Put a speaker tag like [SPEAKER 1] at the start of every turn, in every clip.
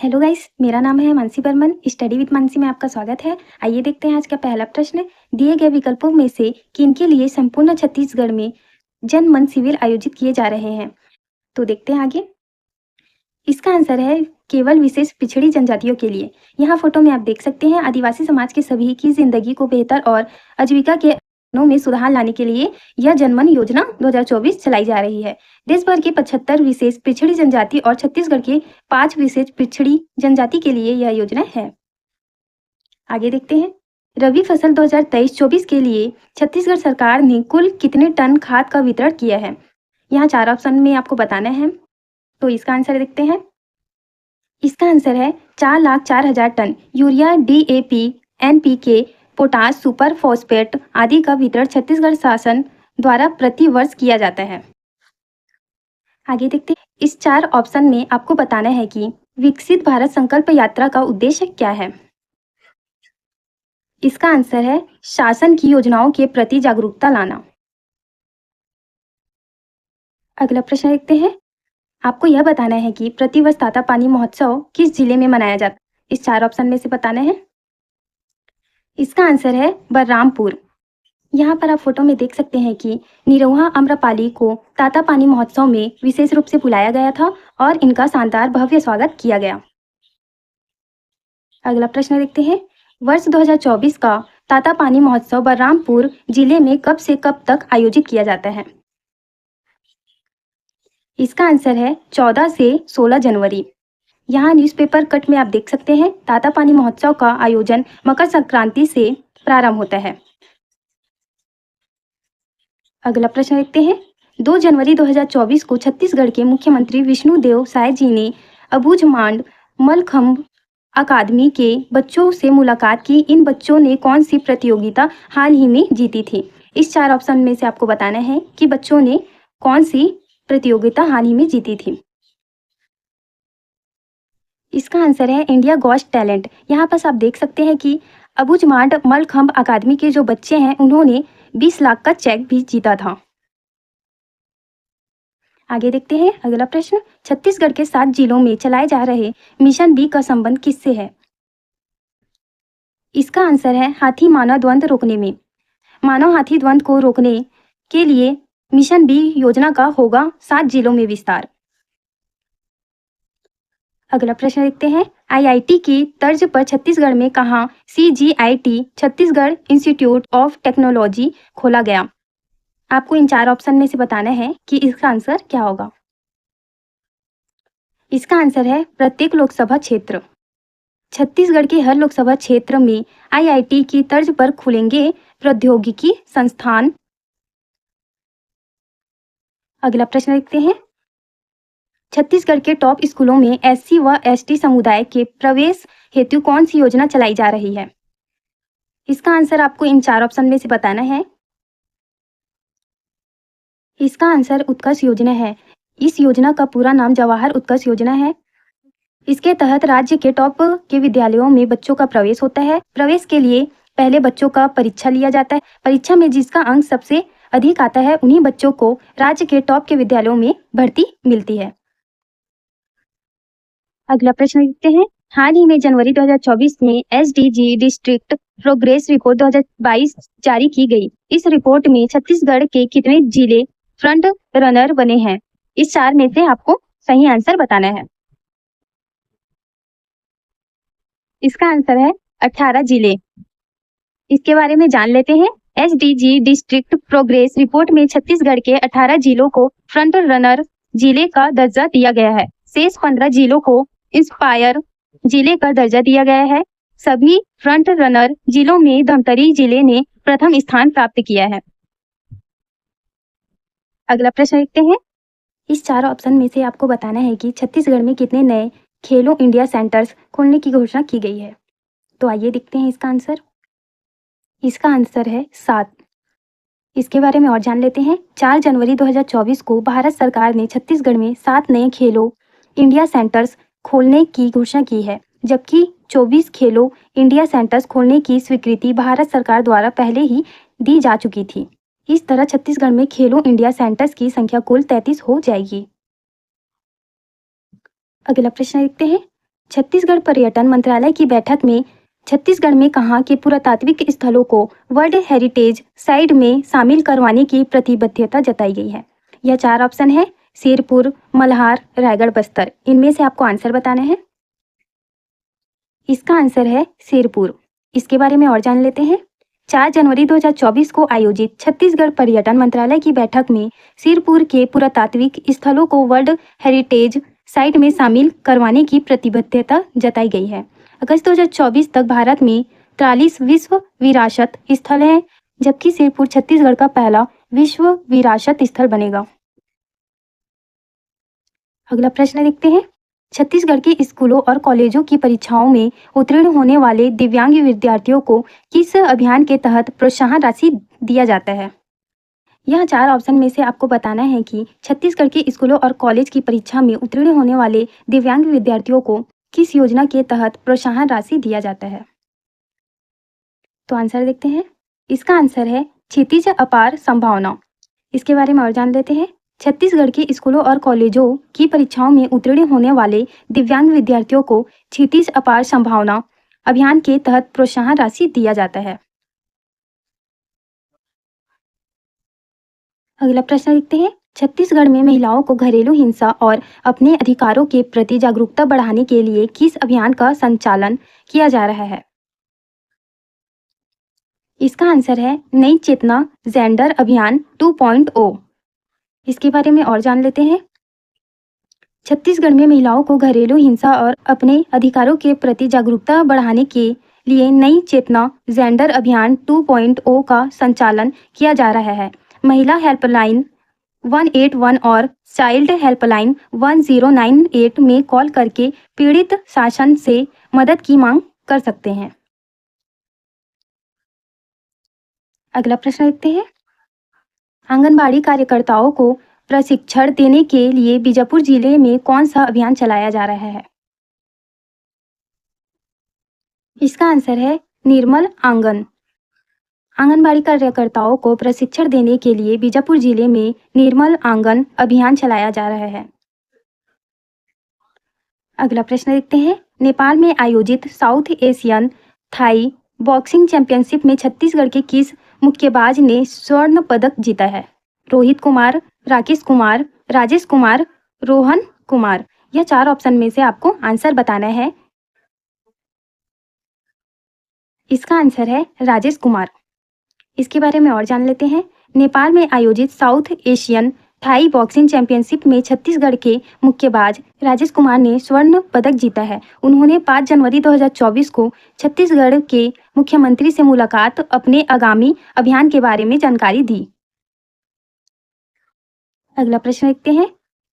[SPEAKER 1] Hello guys, मेरा नाम है मानसी बर्मन। स्टडी विद मानसी में आपका स्वागत है। आइए देखते हैं आज का पहला प्रश्न। दिए गए विकल्पों में से किनके लिए संपूर्ण छत्तीसगढ़ में जनमन शिविर आयोजित किए जा रहे हैं? तो देखते हैं आगे। इसका आंसर है केवल विशेष पिछड़ी जनजातियों के लिए। यहाँ फोटो में आप देख सकते हैं आदिवासी समाज के सभी की जिंदगी को बेहतर और आजीविका के में सुधार लाने के लिए यह जनमन योजना 2024 चलाई जा रही है। देश भर के 75 विशेष पिछड़ी जनजाति और छत्तीसगढ़ के 5 विशेष पिछड़ी जनजाति के लिए यह योजना है। आगे देखते हैं। रबी फसल 2023-24 के लिए छत्तीसगढ़ सरकार ने कुल कितने टन खाद का वितरण किया है? यहाँ 4 ऑप्शन में आपको बताना है, तो इसका आंसर देखते हैं। इसका आंसर है 4,04,000 ton urea, DAP, NPK, potash, super phosphate आदि का वितरण छत्तीसगढ़ शासन द्वारा प्रति वर्ष किया जाता है। आगे देखते हैं। इस 4 ऑप्शन में आपको बताना है कि विकसित भारत संकल्प यात्रा का उद्देश्य क्या है? इसका आंसर है शासन की योजनाओं के प्रति जागरूकता लाना। अगला प्रश्न देखते हैं। आपको यह बताना है कि प्रतिवर्ष ताता पानी महोत्सव किस जिले में मनाया जाता है? इस 4 ऑप्शन में से बताना है। इसका आंसर है बलरामपुर। यहाँ पर आप फोटो में देख सकते हैं कि निरहुआ आम्रपाली को ताता पानी महोत्सव में विशेष रूप से बुलाया गया था और इनका शानदार भव्य स्वागत किया गया। अगला प्रश्न देखते हैं। वर्ष 2024 का ताता पानी महोत्सव बलरामपुर जिले में कब से कब तक आयोजित किया जाता है? इसका आंसर है 14 से 16 जनवरी। यहाँ न्यूज़पेपर कट में आप देख सकते हैं ताता पानी महोत्सव का आयोजन मकर संक्रांति से प्रारंभ होता है। अगला प्रश्न देखते हैं। 2 जनवरी 2024 को छत्तीसगढ़ के मुख्यमंत्री विष्णुदेव साय जी ने अबूझमाड़ मलखंभ अकादमी के बच्चों से मुलाकात की। इन बच्चों ने कौन सी प्रतियोगिता हाल ही में जीती थी? इस 4 ऑप्शन में से आपको बताना है कि बच्चों ने कौन सी प्रतियोगिता हाल ही में जीती थी। इसका आंसर है इंडिया गॉट टैलेंट। यहाँ पर आप देख सकते हैं कि अबूझमाड़ मलखंभ अकादमी के जो बच्चे हैं उन्होंने 20 लाख का चेक भी जीता था। आगे देखते हैं अगला प्रश्न। छत्तीसगढ़ के 7 जिलों में चलाए जा रहे मिशन बी का संबंध किससे है? इसका आंसर है हाथी मानव द्वंद्व रोकने में। मानव हाथी द्वंद्व को रोकने के लिए मिशन बी योजना का होगा 7 जिलों में विस्तार। अगला प्रश्न देखते हैं। IIT की तर्ज पर छत्तीसगढ़ में कहाँ CGIT Chhattisgarh institute of technology खोला गया? आपको इन 4 ऑप्शन में से बताना है कि इसका आंसर क्या होगा। इसका आंसर है प्रत्येक लोकसभा क्षेत्र। छत्तीसगढ़ के हर लोकसभा क्षेत्र में IIT की तर्ज पर खुलेंगे प्रौद्योगिकी संस्थान। अगला प्रश्न देखते हैं। छत्तीसगढ़ के टॉप स्कूलों में SC व ST समुदाय के प्रवेश हेतु कौन सी योजना चलाई जा रही है? इसका आंसर आपको इन 4 ऑप्शन में से बताना है। इसका आंसर उत्कर्ष योजना है। इस योजना का पूरा नाम जवाहर उत्कर्ष योजना है। इसके तहत राज्य के टॉप के विद्यालयों में बच्चों का प्रवेश होता है। प्रवेश के लिए पहले बच्चों का परीक्षा लिया जाता है। परीक्षा में जिसका अंक सबसे अधिक आता है उन्हीं बच्चों को राज्य के टॉप के विद्यालयों में भर्ती मिलती है। अगला प्रश्न देखते हैं। हाल ही में जनवरी 2024 में SDG डिस्ट्रिक्ट प्रोग्रेस रिपोर्ट 2022 जारी की गई। इस रिपोर्ट में छत्तीसगढ़ के कितने जिले फ्रंट रनर बने हैं? इस 4 में से आपको सही आंसर बताना है। इसका आंसर है 18 जिले। इसके बारे में जान लेते हैं। SDG डिस्ट्रिक्ट प्रोग्रेस रिपोर्ट में छत्तीसगढ़ के 18 जिलों को फ्रंट रनर जिले का दर्जा दिया गया है। शेष 15 जिलों को इंस्पायर जिले का दर्जा दिया गया है। सभी फ्रंट रनर जिलों में धमतरी जिले ने प्रथम स्थान प्राप्त किया है। अगला प्रश्न देखते हैं। इस 4 ऑप्शन में से आपको बताना है कि छत्तीसगढ़ में कितने नए खेलो इंडिया सेंटर्स खोलने की घोषणा की गई है। तो आइए देखते हैं इसका आंसर। इसका आंसर है 7। इसके बारे में और जान लेते हैं। 4 जनवरी 2024 को भारत सरकार ने छत्तीसगढ़ में 7 नए खेलो इंडिया सेंटर्स खोलने की घोषणा की है, जबकि 24 खेलो इंडिया सेंटर्स खोलने की स्वीकृति भारत सरकार द्वारा पहले ही दी जा चुकी थी। इस तरह छत्तीसगढ़ में खेलो इंडिया सेंटर्स की संख्या कुल 33 हो जाएगी। अगला प्रश्न देखते हैं। छत्तीसगढ़ पर्यटन मंत्रालय की बैठक में छत्तीसगढ़ में कहा कि पुरातात्विक स्थलों को वर्ल्ड हेरिटेज साइट में शामिल करवाने की प्रतिबद्धता जताई गई है। यह 4 ऑप्शन है: शेरपुर, मल्हार, रायगढ़, बस्तर। इनमें से आपको आंसर बताना है। इसका आंसर है शेरपुर। इसके बारे में और जान लेते हैं। 4 जनवरी 2024 को आयोजित छत्तीसगढ़ पर्यटन मंत्रालय की बैठक में शेरपुर के पुरातात्विक स्थलों को वर्ल्ड हेरिटेज साइट में शामिल करवाने की प्रतिबद्धता जताई गई है। अगस्त 2024 तक भारत में 43 विश्व विरासत स्थल हैं, जबकि शेरपुर छत्तीसगढ़ का पहला विश्व विरासत स्थल बनेगा। अगला प्रश्न देखते हैं। छत्तीसगढ़ के स्कूलों और कॉलेजों की परीक्षाओं में उत्तीर्ण होने वाले दिव्यांग विद्यार्थियों को किस अभियान के तहत प्रोत्साहन राशि दिया जाता है? यह 4 ऑप्शन में से आपको बताना है कि छत्तीसगढ़ के स्कूलों और कॉलेज की परीक्षा में उत्तीर्ण होने वाले दिव्यांग विद्यार्थियों को किस योजना के तहत प्रोत्साहन राशि दिया जाता है। तो आंसर देखते हैं। इसका आंसर है क्षितिज अपार संभावना। इसके बारे में और जान लेते हैं। छत्तीसगढ़ के स्कूलों और कॉलेजों की परीक्षाओं में उत्तीर्ण होने वाले दिव्यांग विद्यार्थियों को क्षितिज अपार संभावना अभियान के तहत प्रोत्साहन राशि दिया जाता है। अगला प्रश्न देखते हैं। छत्तीसगढ़ में महिलाओं को घरेलू हिंसा और अपने अधिकारों के प्रति जागरूकता बढ़ाने के लिए किस अभियान का संचालन किया जा रहा है? इसका आंसर है नई चेतना जेंडर अभियान 2.0। इसके बारे में और जान लेते हैं। छत्तीसगढ़ में महिलाओं को घरेलू हिंसा और अपने अधिकारों के प्रति जागरूकता बढ़ाने के लिए नई चेतना जेंडर अभियान 2.0 का संचालन किया जा रहा है। महिला हेल्पलाइन 181 और चाइल्ड हेल्पलाइन 1098 में कॉल करके पीड़ित शासन से मदद की मांग कर सकते हैं। अगला प्रश्न देखते हैं। आंगनबाड़ी कार्यकर्ताओं को प्रशिक्षण देने के लिए बीजापुर जिले में कौन सा अभियान चलाया जा रहा है? इसका आंसर है निर्मल आंगन। आंगनबाड़ी कार्यकर्ताओं को प्रशिक्षण देने के लिए बीजापुर जिले में निर्मल आंगन अभियान चलाया जा रहा है। अगला प्रश्न देखते हैं। नेपाल में आयोजित South Asian Thai boxing championship में छत्तीसगढ़ के किस मुक्केबाज ने स्वर्ण पदक जीता है? रोहित कुमार, राकेश कुमार, राजेश कुमार, रोहन कुमार। यह 4 ऑप्शन में से आपको आंसर बताना है। इसका आंसर है राजेश कुमार। इसके बारे में और जान लेते हैं। नेपाल में आयोजित South Asian Thai boxing championship में छत्तीसगढ़ के मुक्केबाज राजेश कुमार ने स्वर्ण पदक जीता है। उन्होंने 5 जनवरी 2024 को छत्तीसगढ़ के मुख्यमंत्री से मुलाकात अपने आगामी अभियान के बारे में जानकारी दी। अगला प्रश्न देखते हैं।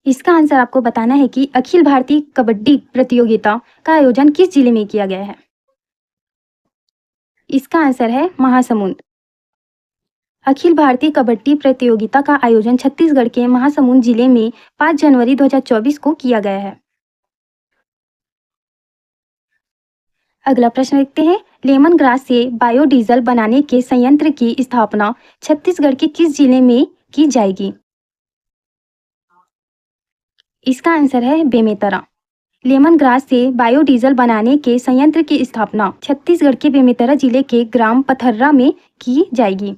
[SPEAKER 1] इसका आंसर आपको बताना है कि अखिल भारतीय कबड्डी प्रतियोगिता का आयोजन किस जिले में किया गया है? इसका आंसर है महासमुंद। अखिल भारतीय कबड्डी प्रतियोगिता का आयोजन छत्तीसगढ़ के महासमुंद जिले में 5 जनवरी 2024 को किया गया है। अगला प्रश्न देखते हैं। लेमन ग्रास से बायोडीजल बनाने के संयंत्र की स्थापना छत्तीसगढ़ के किस जिले में की जाएगी? इसका आंसर है बेमेतरा। लेमन ग्रास से बायोडीजल बनाने के संयंत्र की स्थापना छत्तीसगढ़ के बेमेतरा जिले के ग्राम पथर्रा में की जाएगी।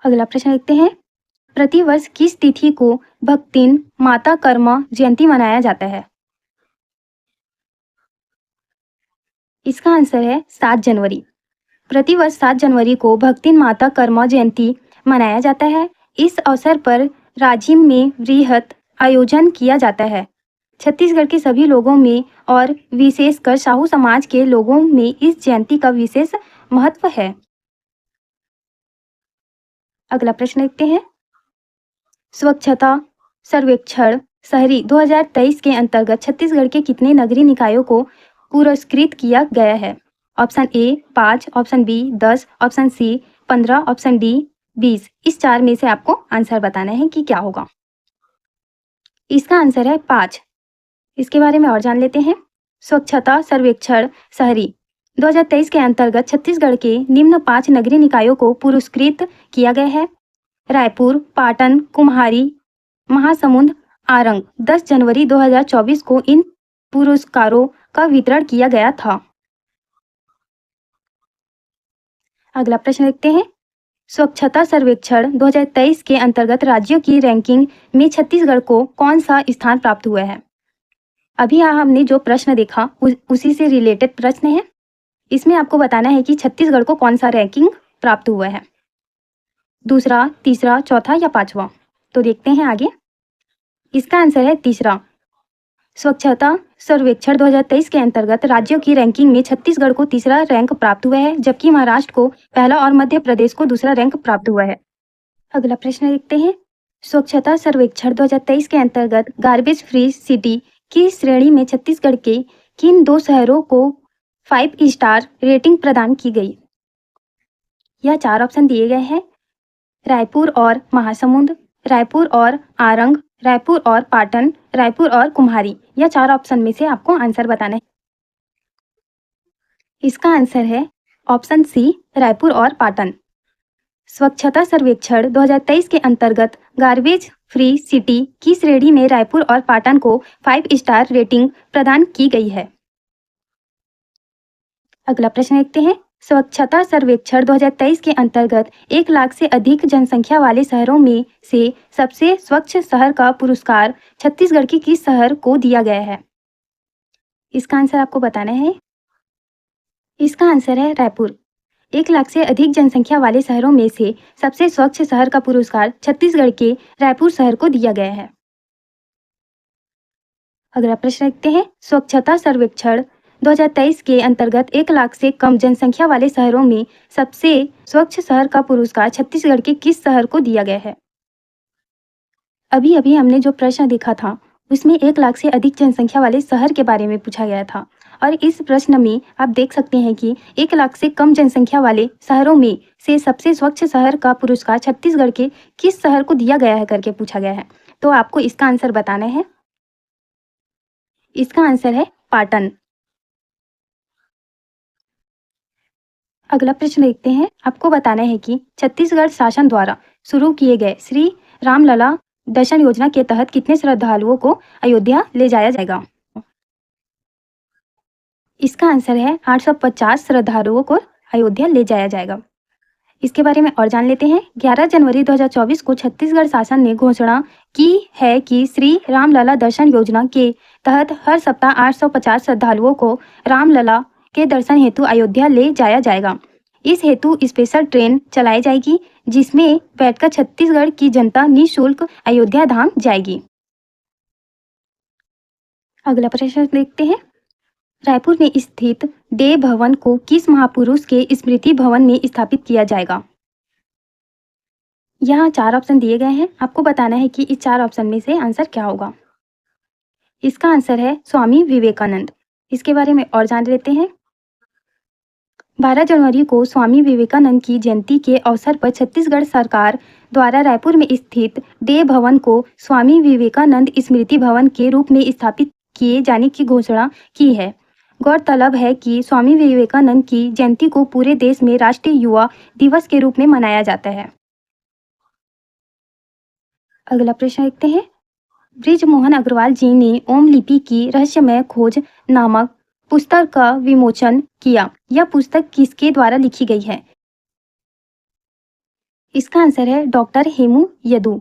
[SPEAKER 1] अगला प्रश्न देखते हैं। प्रतिवर्ष किस तिथि को भक्तिन माता कर्मा जयंती मनाया जाता है? इसका आंसर है 7 जनवरी। प्रतिवर्ष 7 जनवरी को भक्तिन माता कर्मा जयंती मनाया जाता है। इस अवसर पर राजिम में वृहत आयोजन किया जाता है। छत्तीसगढ़ के सभी लोगों में और विशेषकर साहू समाज के लोगों में इस जयंती का विशेष महत्व है। अगला प्रश्न देखते हैं। स्वच्छता सर्वेक्षण शहरी 2023 के अंतर्गत छत्तीसगढ़ के कितने नगरीय निकायों को पुरस्कृत किया गया है? Option A 5, option B 10, option C 15, option D 20। इस 4 में से आपको आंसर बताना है कि क्या होगा। इसका आंसर है 5। इसके बारे में और जान लेते हैं। स्वच्छता सर्वेक्षण शहरी 2023 के अंतर्गत छत्तीसगढ़ के निम्न 5 नगरीय निकायों को पुरस्कृत किया गया है: रायपुर, पाटन, कुम्हारी, महासमुंद आरंग 10 जनवरी 2024 को इन पुरस्कारों का वितरण किया गया था। अगला प्रश्न देखते हैं। स्वच्छता सर्वेक्षण 2023 के अंतर्गत राज्यों की रैंकिंग में छत्तीसगढ़ को कौन सा स्थान प्राप्त हुआ है? अभी हमने जो प्रश्न देखा उसी से रिलेटेड प्रश्न है। इसमें आपको बताना है कि छत्तीसगढ़ को कौन सा रैंकिंग प्राप्त हुआ है, दूसरा, तीसरा, चौथा या पांचवा। तो देखते हैं आगे। इसका आंसर है तीसरा। स्वच्छता सर्वेक्षण 2023 के अंतर्गत राज्यों की रैंकिंग में छत्तीसगढ़ को तीसरा रैंक प्राप्त हुआ है, जबकि महाराष्ट्र को पहला और मध्य प्रदेश को दूसरा रैंक प्राप्त हुआ है। अगला प्रश्न देखते हैं। स्वच्छता सर्वेक्षण 2023 के अंतर्गत गार्बेज फ्री सिटी की श्रेणी में छत्तीसगढ़ के किन 2 शहरों को 5 स्टार रेटिंग प्रदान की गई? यह 4 ऑप्शन दिए गए हैं। रायपुर और महासमुंद, रायपुर और आरंग, रायपुर और पाटन, रायपुर और कुम्हारी। यह 4 ऑप्शन में से आपको आंसर बताना है। इसका आंसर है ऑप्शन सी, रायपुर और पाटन। स्वच्छता सर्वेक्षण 2023 के अंतर्गत गार्बेज फ्री सिटी की श्रेणी में रायपुर और पाटन को 5 स्टार रेटिंग प्रदान की गई है। अगला प्रश्न देखते हैं। स्वच्छता सर्वेक्षण 2023 के अंतर्गत 1 लाख से अधिक जनसंख्या वाले शहरों में से सबसे स्वच्छ शहर का पुरस्कार छत्तीसगढ़ के किस शहर को दिया गया है? इसका आंसर आपको बताना है। इसका आंसर है रायपुर। 1 लाख से अधिक जनसंख्या वाले शहरों में से सबसे स्वच्छ शहर का पुरस्कार छत्तीसगढ़ के रायपुर शहर को दिया गया है। अगला प्रश्न देखते हैं। स्वच्छता सर्वेक्षण 2023 के अंतर्गत 1 लाख से कम जनसंख्या वाले शहरों में सबसे स्वच्छ शहर का पुरस्कार छत्तीसगढ़ के किस शहर को दिया गया है? अभी अभी हमने जो प्रश्न देखा था उसमें 1 लाख से अधिक जनसंख्या वाले शहर के बारे में पूछा गया था, और इस प्रश्न में आप देख सकते हैं कि 1 लाख से कम जनसंख्या वाले शहरों में से सबसे स्वच्छ शहर का पुरस्कार छत्तीसगढ़ के किस शहर को दिया गया है करके पूछा गया है। तो आपको इसका आंसर बताना है। इसका आंसर है पाटन। अगला प्रश्न देखते हैं। आपको बताना है कि छत्तीसगढ़ शासन द्वारा शुरू किए गए श्री रामलला दर्शन योजना के तहत कितने श्रद्धालुओं को अयोध्या ले जाया जाएगा? इसका आंसर है 850 श्रद्धालुओं को अयोध्या ले जाया जाएगा। इसके बारे में और जान लेते हैं। 11 जनवरी 2024 को छत्तीसगढ़ शासन ने घोषणा की है कि श्री रामलला दर्शन योजना के तहत हर सप्ताह 850 श्रद्धालुओं को रामलला के दर्शन हेतु अयोध्या ले जाया जाएगा। इस हेतु स्पेशल ट्रेन चलाई जाएगी, जिसमें बैठकर छत्तीसगढ़ की जनता निःशुल्क अयोध्या धाम जाएगी। अगला प्रश्न देखते हैं। रायपुर में स्थित देव भवन को किस महापुरुष के स्मृति भवन में स्थापित किया जाएगा? यहाँ 4 ऑप्शन दिए गए हैं। आपको बताना है कि इस 4 ऑप्शन में से आंसर क्या होगा। इसका आंसर है स्वामी विवेकानंद। इसके बारे में और जान लेते हैं। 12 जनवरी को स्वामी विवेकानंद की जयंती के अवसर पर छत्तीसगढ़ सरकार द्वारा रायपुर में स्थित देव भवन को स्वामी विवेकानंद स्मृति भवन के रूप में स्थापित किए जाने की घोषणा की है। गौरतलब है कि स्वामी विवेकानंद की जयंती को पूरे देश में राष्ट्रीय युवा दिवस के रूप में मनाया जाता है। अगला प्रश्न देखते हैं। बृजमोहन अग्रवाल जी ने ओम लिपि की रहस्यमय खोज नामक पुस्तक का विमोचन किया। यह पुस्तक किसके द्वारा लिखी गई है? इसका आंसर है डॉक्टर हेमू यदू।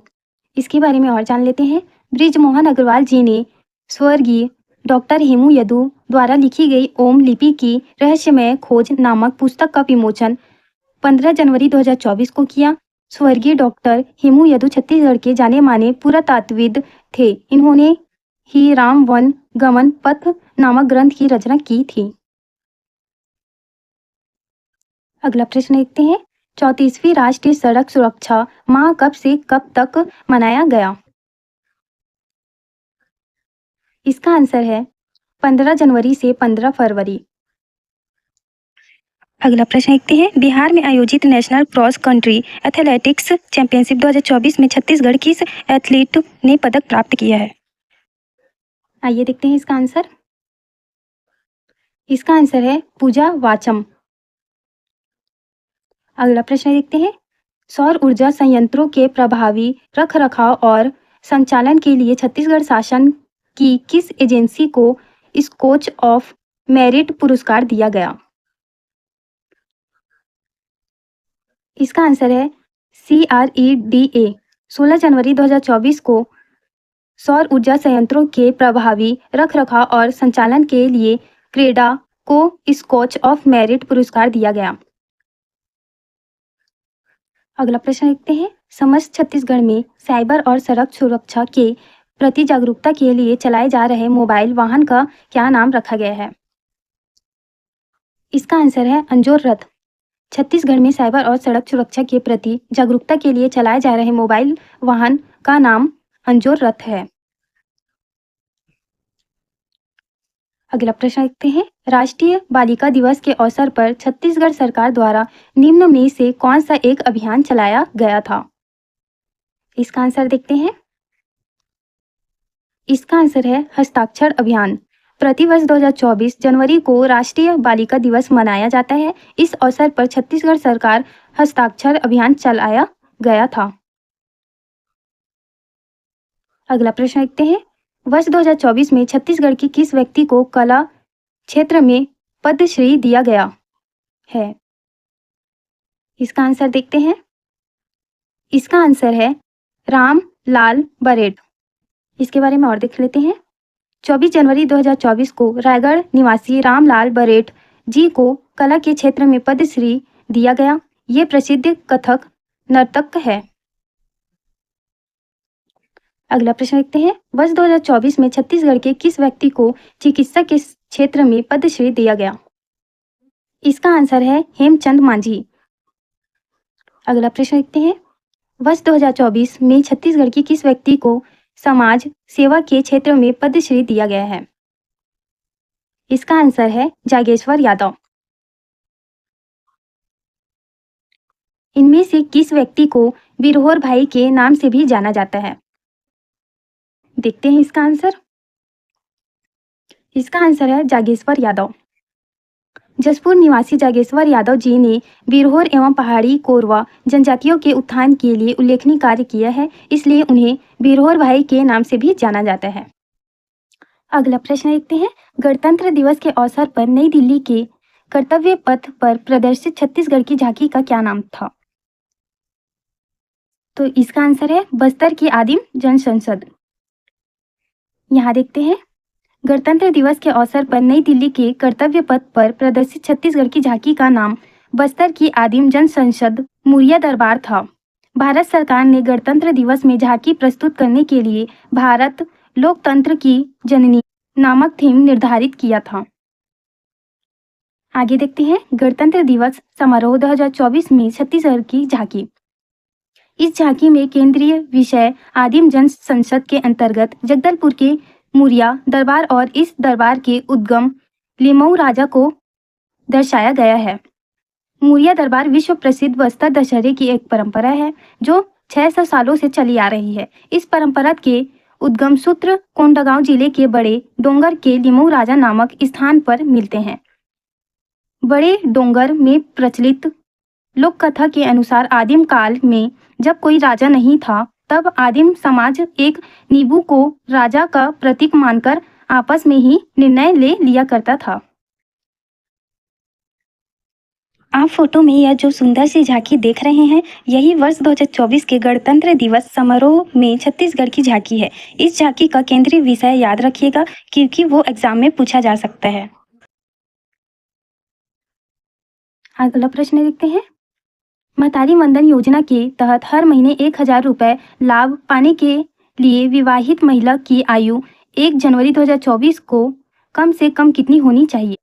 [SPEAKER 1] इसके बारे में और जान लेते हैं। बृजमोहन अग्रवाल जी ने स्वर्गीय डॉक्टर हेमू यदू द्वारा लिखी गई ओम लिपि की रहस्यमय खोज नामक पुस्तक का विमोचन 15 जनवरी 2024 को किया। स्वर्गीय डॉक्टर हेमू यदू छत्तीसगढ़ के जाने माने पुरातत्वविद थे। इन्होंने ही राम वन गमन पथ नामक ग्रंथ की रचना की थी। अगला प्रश्न देखते हैं। 34वीं राष्ट्रीय सड़क सुरक्षा माह कब से कब तक मनाया गया? इसका आंसर है 15 जनवरी से 15 फरवरी। अगला प्रश्न देखते हैं। बिहार में आयोजित national cross country athletics championship 2024 में छत्तीसगढ़ किस एथलीट ने पदक प्राप्त किया है? आइए देखते हैं इसका आंसर। इसका आंसर है पूजा वाचम। अगला प्रश्न देखते हैं। सौर ऊर्जा संयंत्रों के प्रभावी रखरखाव और संचालन के लिए छत्तीसगढ़ शासन की किस एजेंसी को स्कॉच ऑफ मेरिट पुरस्कार दिया गया? इसका आंसर है CREDA। 16 जनवरी 2024 को सौर ऊर्जा संयंत्रों के प्रभावी रखरखाव और संचालन के लिए क्रेडा को स्कॉच ऑफ मेरिट पुरस्कार दिया गया। अगला प्रश्न देखते हैं। समस्त छत्तीसगढ़ में साइबर और सड़क सुरक्षा के प्रति जागरूकता के लिए चलाए जा रहे मोबाइल वाहन का क्या नाम रखा गया है? इसका आंसर है अंजोर रथ। छत्तीसगढ़ में साइबर और सड़क सुरक्षा के प्रति जागरूकता के लिए चलाए जा रहे मोबाइल वाहन का नाम अंजोर रथ है। अगला प्रश्न देखते हैं। राष्ट्रीय बालिका दिवस के अवसर पर छत्तीसगढ़ सरकार द्वारा निम्न में से कौन सा एक अभियान चलाया गया था? इसका आंसर देखते हैं। इसका आंसर है हस्ताक्षर अभियान। प्रतिवर्ष 2024 जनवरी को राष्ट्रीय बालिका दिवस मनाया जाता है। इस अवसर पर छत्तीसगढ़ सरकार हस्ताक्षर अभियान चलाया गया था। अगला प्रश्न देखते हैं। वर्ष 2024 में छत्तीसगढ़ की किस व्यक्ति को कला क्षेत्र में पद्मश्री दिया गया है? इसका आंसर देखते हैं। इसका आंसर है राम लाल बरेट। इसके बारे में और देख लेते हैं। 24 जनवरी 2024 को रायगढ़ निवासी रामलाल बरेट जी को कला के क्षेत्र में पद्मश्री दिया गया। ये प्रसिद्ध कथक नर्तक है। अगला प्रश्न देखते हैं। वर्ष 2024 में छत्तीसगढ़ के किस व्यक्ति को चिकित्सा के क्षेत्र में पद्मश्री दिया गया? इसका आंसर है हेमचंद मांझी। अगला प्रश्न देखते हैं। वर्ष 2024 में छत्तीसगढ़ की किस व्यक्ति को समाज सेवा के क्षेत्र में पद्मश्री दिया गया है? इसका आंसर है जागेश्वर यादव। इनमें से किस व्यक्ति को बिरहोर भाई के नाम से भी जाना जाता है? देखते हैं इसका आंसर। इसका आंसर है जागेश्वर यादव। जसपुर निवासी जागेश्वर यादव जी ने बिरहोर एवं पहाड़ी कोरवा जनजातियों के उत्थान के लिए उल्लेखनीय कार्य किया है, इसलिए उन्हें बिरहोर भाई के नाम से भी जाना जाता है। अगला प्रश्न देखते हैं। गणतंत्र दिवस के अवसर पर नई दिल्ली के कर्तव्य पथ पर प्रदर्शित छत्तीसगढ़ की झांकी का क्या नाम था? तो इसका आंसर है बस्तर की आदिम जनसंसद। यहाँ देखते हैं। गणतंत्र दिवस के अवसर पर नई दिल्ली के कर्तव्य पथ पर प्रदर्शित छत्तीसगढ़ की झांकी का नाम बस्तर की आदिम जनसंसद मुरिया दरबार था। भारत सरकार ने गणतंत्र दिवस में झांकी प्रस्तुत करने के लिए भारत लोकतंत्र की जननी नामक थीम निर्धारित किया था। आगे देखते हैं। गणतंत्र दिवस समारोह 2024 में छत्तीसगढ़ की झांकी। इस झांकी में केंद्रीय विषय आदिम जन संसद के अंतर्गत जगदलपुर के मुरिया दरबार और इस दरबार के उद्गम लिमऊ राजा को दर्शाया गया है। मुरिया दरबार विश्व प्रसिद्ध बस्तर दशहरे की एक परंपरा है जो 600 सालों से चली आ रही है। इस परंपरा के उद्गम सूत्र कोंडागांव जिले के बड़े डोंगर के लिमऊ राजा नामक स्थान पर मिलते हैं। बड़े डोंगर में प्रचलित लोक कथा के अनुसार आदिम काल में जब कोई राजा नहीं था, तब आदिम समाज एक नींबू को राजा का प्रतीक मानकर आपस में ही निर्णय ले लिया करता था। आप फोटो में यह जो सुंदर सी झांकी देख रहे हैं, यही वर्ष 2024 के गणतंत्र दिवस समारोह में छत्तीसगढ़ की झांकी है। इस झांकी का केंद्रीय विषय याद रखिएगा क्योंकि वो एग्जाम में पूछा जा सकता है। अगला प्रश्न देखते हैं। महतारी वंदन योजना के तहत हर महीने 1000 रुपये लाभ पाने के लिए विवाहित महिला की आयु 1 जनवरी 2024 को कम से कम कितनी होनी चाहिए?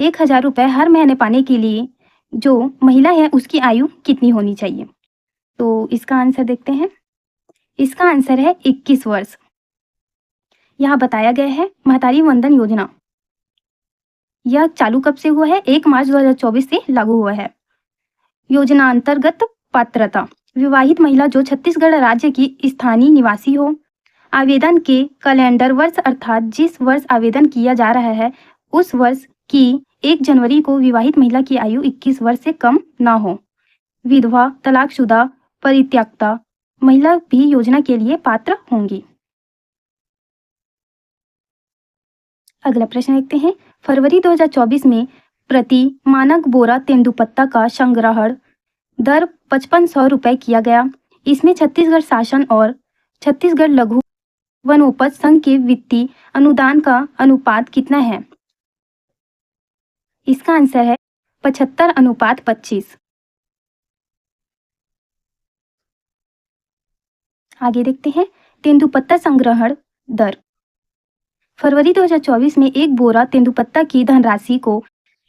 [SPEAKER 1] 1000 रुपये हर महीने पाने के लिए जो महिला है उसकी आयु कितनी होनी चाहिए? तो इसका आंसर देखते हैं। इसका आंसर है 21 वर्ष। यहाँ बताया गया है महतारी वंदन योजना यह चालू कब से हुआ है? 1 मार्च 2024 से लागू हुआ है। योजना अंतर्गत पात्रता विवाहित महिला जो छत्तीसगढ़ राज्य की स्थानीय निवासी हो, आवेदन के कैलेंडर वर्ष अर्थात जिस वर्ष आवेदन किया जा रहा है उस वर्ष की 1 जनवरी को विवाहित महिला की आयु 21 वर्ष से कम ना हो, विधवा, तलाकशुदा, परित्यक्ता, महिला भी योजना के लिए पात्र होंगी। अगला प्रश्न देखते हैं। फरवरी 2024 में प्रति मानक बोरा तेंदुपत्ता का संग्रहण दर 5500 रुपये किया गया। इसमें छत्तीसगढ़ शासन और छत्तीसगढ़ लघु वनोपज संघ के वित्तीय अनुदान का अनुपात कितना है? इसका आंसर है 75:25। आगे देखते हैं। तेंदुपत्ता संग्रहण दर। फरवरी 2024 में एक बोरा तेंदुपत्ता की धनराशि को,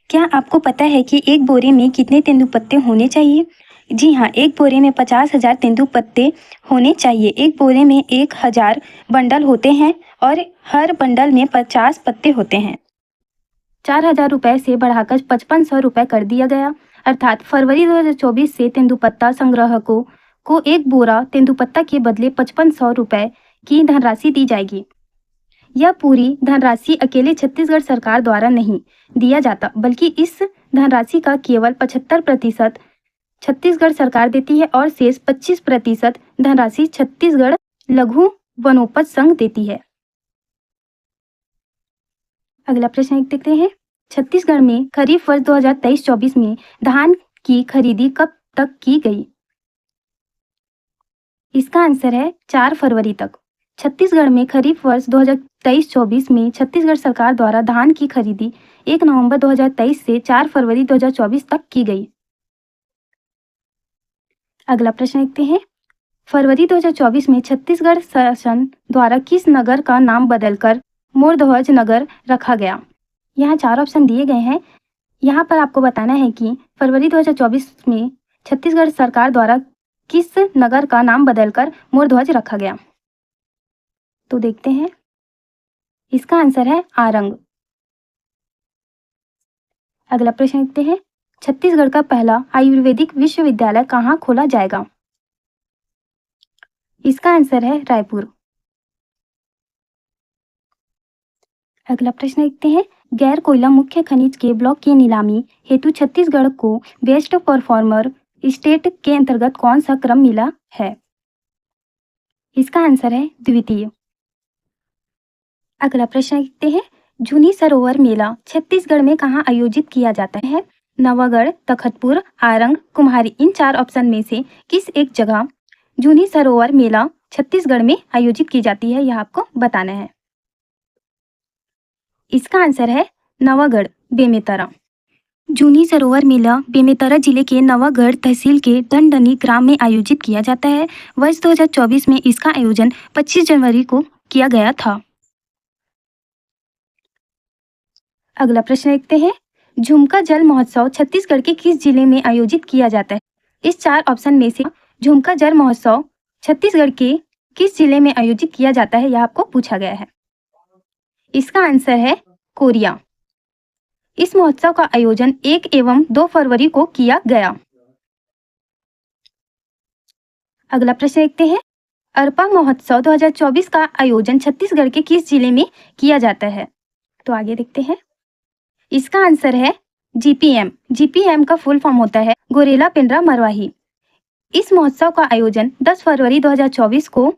[SPEAKER 1] क्या आपको पता है कि एक बोरे में कितने तेंदुपत्ते होने चाहिए? जी हाँ, एक बोरे में 50,000 तेंदुपत्ते होने चाहिए। एक बोरे में 1000 बंडल होते हैं और हर बंडल में 50 पत्ते होते हैं। 4000 रुपये से बढ़ाकर 5500 रुपये कर दिया गया। अर्थात फरवरी 2024 से तेंदुपत्ता संग्राहकों को एक बोरा तेंदुपत्ता के बदले 5500 रुपये की धनराशि दी जाएगी। यह पूरी धनराशि अकेले छत्तीसगढ़ सरकार द्वारा नहीं दिया जाता, बल्कि इस धनराशि का केवल 75% छत्तीसगढ़ सरकार देती है और शेष 25% धनराशि छत्तीसगढ़ लघु वनोपज संघ देती है। अगला प्रश्न देखते हैं। छत्तीसगढ़ में खरीफ वर्ष 2023-24 में धान की खरीदी कब तक की गई? इसका आंसर है 4 फरवरी तक। छत्तीसगढ़ में खरीफ वर्ष 2023-24 में छत्तीसगढ़ सरकार द्वारा धान की खरीदी 1 नवंबर 2023 से 4 फरवरी 2024 तक की गई। अगला प्रश्न देखते हैं। फरवरी 2024 में छत्तीसगढ़ शासन द्वारा किस नगर का नाम बदलकर मोरध्वज नगर रखा गया? यहाँ 4 ऑप्शन दिए गए हैं। यहाँ पर आपको बताना है कि फरवरी 2024 में छत्तीसगढ़ सरकार द्वारा किस नगर का नाम बदलकर मोरध्वज रखा गया। तो देखते हैं। इसका आंसर है आरंग। अगला प्रश्न देखते हैं। छत्तीसगढ़ का पहला आयुर्वेदिक विश्वविद्यालय कहाँ खोला जाएगा? इसका आंसर है रायपुर। अगला प्रश्न देखते हैं। गैर कोयला मुख्य खनिज के ब्लॉक की नीलामी हेतु छत्तीसगढ़ को बेस्ट परफॉर्मर स्टेट के अंतर्गत कौन सा क्रम मिला है? इसका आंसर है द्वितीय। अगला प्रश्न देखते हैं। जूनी सरोवर मेला छत्तीसगढ़ में कहाँ आयोजित किया जाता है? नवागढ़, तखतपुर, आरंग, कुम्हारी। इन 4 ऑप्शन में से किस एक जगह जूनी सरोवर मेला छत्तीसगढ़ में आयोजित की जाती है, यह आपको बताना है। इसका आंसर है नवागढ़, बेमेतरा। जूनी सरोवर मेला बेमेतरा जिले के नवागढ़ तहसील के दंडनी ग्राम में आयोजित किया जाता है। वर्ष 2024 में इसका आयोजन 25 जनवरी को किया गया था। अगला प्रश्न देखते हैं। झुमका जल महोत्सव छत्तीसगढ़ के किस जिले में आयोजित किया जाता है? इस 4 ऑप्शन में से झुमका जल महोत्सव छत्तीसगढ़ के किस जिले में आयोजित किया जाता है, यह आपको पूछा गया है। इसका आंसर है कोरिया। इस महोत्सव का आयोजन 1 एवं 2 फरवरी को किया गया। अगला प्रश्न देखते हैं। अरपा महोत्सव 2024 का आयोजन छत्तीसगढ़ के किस जिले में किया जाता है? तो आगे देखते हैं। इसका आंसर है जीपीएम। जीपीएम का फुल फॉर्म होता है गोरेला पेंड्रा मरवाही। इस महोत्सव का आयोजन 10 फरवरी 2024 को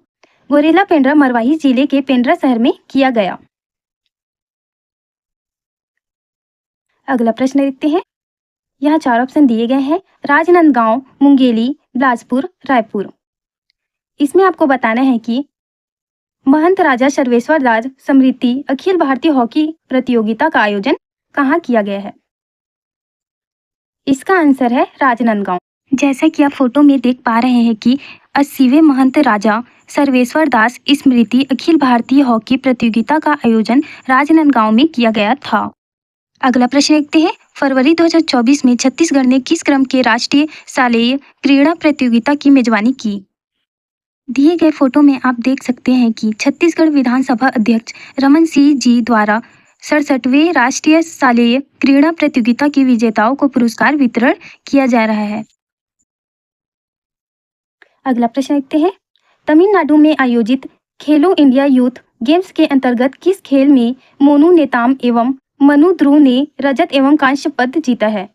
[SPEAKER 1] गोरेला पेंड्रा मरवाही जिले के पेंड्रा शहर में किया गया। अगला प्रश्न देखते हैं। यहाँ 4 ऑप्शन दिए गए हैं। राजनांदगांव, मुंगेली, बिलासपुर, रायपुर। इसमें आपको बताना है कि महंत राजा सर्वेश्वर दास स्मृति अखिल भारतीय हॉकी प्रतियोगिता का आयोजन कहाँ किया गया है? इसका आंसर है राजनांदगांव। जैसा कि आप फोटो में देख पा रहे हैं कि 80वें महंत राजा सर्वेश्वर दास स्मृति अखिल भारतीय हॉकी प्रतियोगिता का आयोजन राजनांदगांव में किया गया था। अगला प्रश्न देखते हैं। फरवरी 2024 में छत्तीसगढ़ ने किस क्रम के राष्ट्रीय शालेय क्रीड़ा प्रतियोगिता की मेजबानी की? दिए गए फोटो में आप देख सकते हैं कि छत्तीसगढ़ विधानसभा अध्यक्ष रमन सिंह जी द्वारा 67वें राष्ट्रीय शालेय क्रीड़ा प्रतियोगिता के विजेताओं को पुरस्कार वितरण किया जा रहा है। अगला प्रश्न देखते हैं। तमिलनाडु में आयोजित खेलो इंडिया यूथ गेम्स के अंतर्गत किस खेल में मोनू नेताम एवं मनु ध्रुव ने रजत एवं कांस्य पदक जीता है?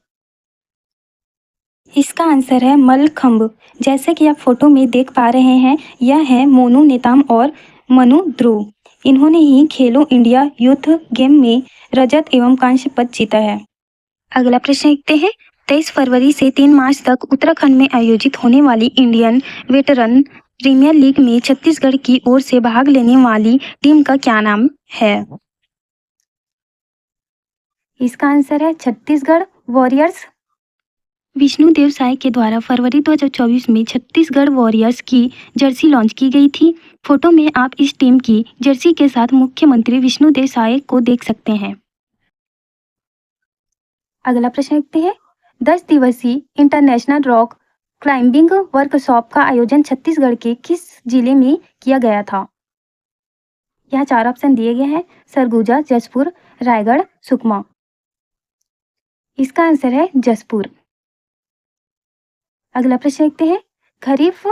[SPEAKER 1] इसका आंसर है मलखंभ। जैसे कि आप फोटो में देख पा रहे हैं, यह है मोनू नेताम और मनु ध्रुव। इन्होंने ही खेलो इंडिया यूथ गेम में रजत एवं कांस्य पद जीता है। अगला प्रश्न देखते हैं। 23 फरवरी से 3 मार्च तक उत्तराखंड में आयोजित होने वाली इंडियन वेटरन प्रीमियर लीग में छत्तीसगढ़ की ओर से भाग लेने वाली टीम का क्या नाम है? इसका आंसर है छत्तीसगढ़ वॉरियर्स। विष्णुदेव साय के द्वारा फरवरी 2024 में छत्तीसगढ़ वॉरियर्स की जर्सी लॉन्च की गई थी। फोटो में आप इस टीम की जर्सी के साथ मुख्यमंत्री विष्णुदेव साय को देख सकते हैं। अगला प्रश्न देखते हैं। 10 दिवसीय इंटरनेशनल रॉक क्लाइंबिंग वर्कशॉप का आयोजन छत्तीसगढ़ के किस जिले में किया गया था? यहाँ 4 ऑप्शन दिए गए हैं: सरगुजा, जशपुर, रायगढ़, सुकमा। इसका आंसर है जशपुर। अगला प्रश्न देखते हैं। खरीफ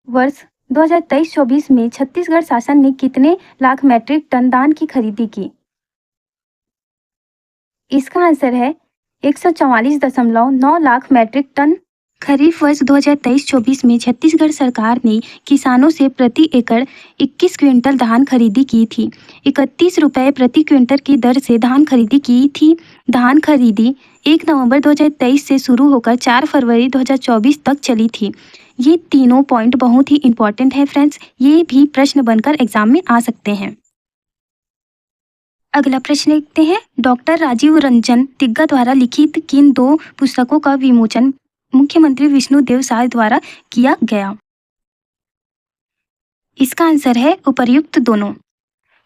[SPEAKER 1] वर्ष 2023-24 में छत्तीसगढ़ शासन ने कितने लाख मीट्रिक टन धान की खरीदी की? इसका आंसर है 144.9 लाख मीट्रिक टन। खरीफ वर्ष 2023-24 में छत्तीसगढ़ सरकार ने किसानों से प्रति एकड़ 21 क्विंटल धान खरीदी की थी। 31 रुपये प्रति क्विंटल की दर से धान खरीदी की थी। धान खरीदी 1 नवंबर 2023 से शुरू होकर 4 फरवरी 2024 तक चली थी। ये तीनों पॉइंट बहुत ही इंपॉर्टेंट है फ्रेंड्स, ये भी प्रश्न बनकर एग्जाम में आ सकते हैं। अगला प्रश्न देखते हैं। डॉक्टर राजीव रंजन तिग्गा द्वारा लिखित किन 2 पुस्तकों का विमोचन मुख्यमंत्री विष्णुदेव साय द्वारा किया गया? इसका आंसर है उपर्युक्त दोनों।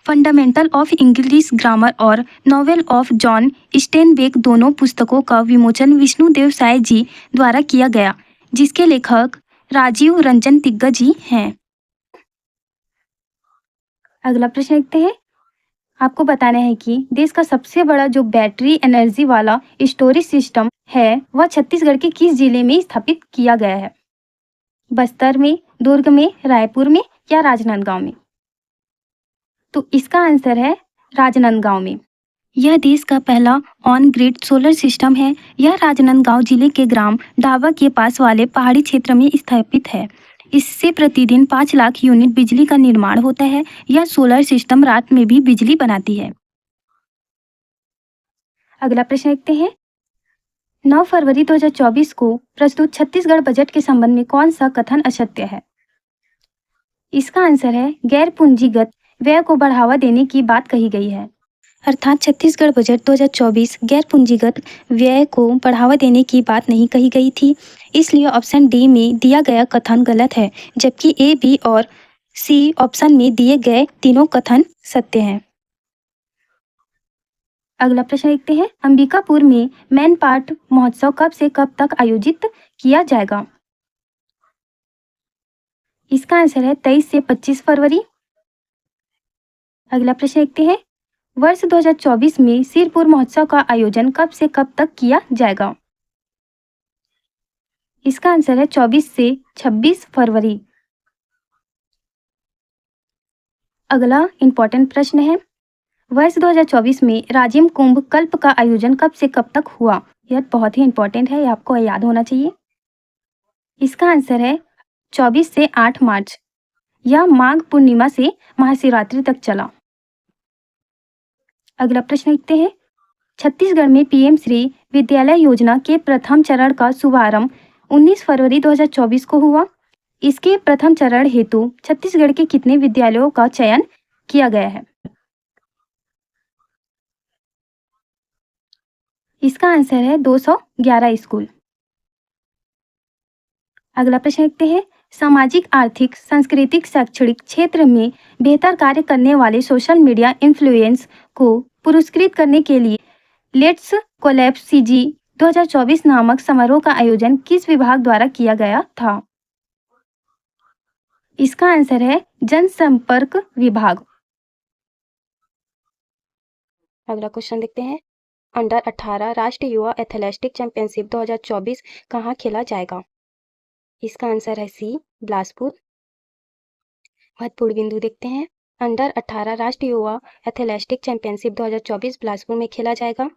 [SPEAKER 1] फंडामेंटल ऑफ इंग्लिश ग्रामर और नॉवेल ऑफ जॉन स्टेनबेक दोनों पुस्तकों का विमोचन विष्णुदेव साय जी द्वारा किया गया, जिसके लेखक राजीव रंजन तिग्गा जी हैं। अगला प्रश्न देखते हैं। आपको बताना है कि देश का सबसे बड़ा जो बैटरी एनर्जी वाला स्टोरेज सिस्टम है वह छत्तीसगढ़ के किस जिले में स्थापित किया गया है? बस्तर में, दुर्ग में, रायपुर में या राजनांदगांव में? तो इसका आंसर है राजनांदगांव में। यह देश का पहला ऑन ग्रिड सोलर सिस्टम है। यह राजनांदगांव जिले के ग्राम डाबा के पास वाले पहाड़ी क्षेत्र में स्थापित है। इससे प्रतिदिन 5 लाख यूनिट बिजली का निर्माण होता है। यह सोलर सिस्टम रात में भी बिजली बनाती है। अगला प्रश्न देखते हैं। 9 फरवरी 2024 को प्रस्तुत छत्तीसगढ़ बजट के संबंध में कौन सा कथन असत्य है? इसका आंसर है गैर पूंजीगत व्यय को बढ़ावा देने की बात कही गई है। अर्थात छत्तीसगढ़ बजट 2024 गैर पूंजीगत व्यय को बढ़ावा देने की बात नहीं कही गई थी, इसलिए ऑप्शन डी में दिया गया कथन गलत है, जबकि ए, बी और सी ऑप्शन में दिए गए तीनों कथन सत्य हैं। अगला प्रश्न देखते हैं। अंबिकापुर में मैन पाट महोत्सव कब से कब तक आयोजित किया जाएगा? इसका आंसर है 23 से 25 फरवरी। अगला प्रश्न देखते हैं। वर्ष 2024 में सिरपुर महोत्सव का आयोजन कब से कब तक किया जाएगा? इसका आंसर है 24 से 26 फरवरी। अगला इंपॉर्टेंट प्रश्न है। वर्ष 2024 में राजिम कुंभ कल्प का आयोजन कब से कब तक हुआ? यह बहुत ही इंपॉर्टेंट है, यह आपको याद होना चाहिए। इसका आंसर है 24 से 8 मार्च। यह माघ पूर्णिमा से महाशिवरात्रि तक चला। अगला प्रश्न देखते हैं। छत्तीसगढ़ में पीएम श्री विद्यालय योजना के प्रथम चरण का शुभारंभ 19 फरवरी 2024 को हुआ। इसके प्रथम चरण हेतु छत्तीसगढ़ के कितने विद्यालयों का चयन किया गया है? इसका आंसर है 211 स्कूल। अगला प्रश्न देखते हैं। सामाजिक, आर्थिक, सांस्कृतिक, शैक्षणिक क्षेत्र में बेहतर कार्य करने वाले सोशल मीडिया इन्फ्लुएंस को पुरस्कृत करने के लिए लेट्स कोलैब सीजी 2024 नामक समारोह का आयोजन किस विभाग द्वारा किया गया था? इसका आंसर है जनसंपर्क विभाग। अगला क्वेश्चन देखते हैं। अंडर 18 राष्ट्रीय युवा एथलेटिक चैंपियनशिप 2024 कहाँ खेला जाएगा? इसका आंसर है सी, बिलासपुर। महत्वपूर्ण बिंदु देखते हैं। अंडर 18 राष्ट्रीय युवा एथलेटिक चैंपियनशिप 2024 बिलासपुर में खेला जाएगा।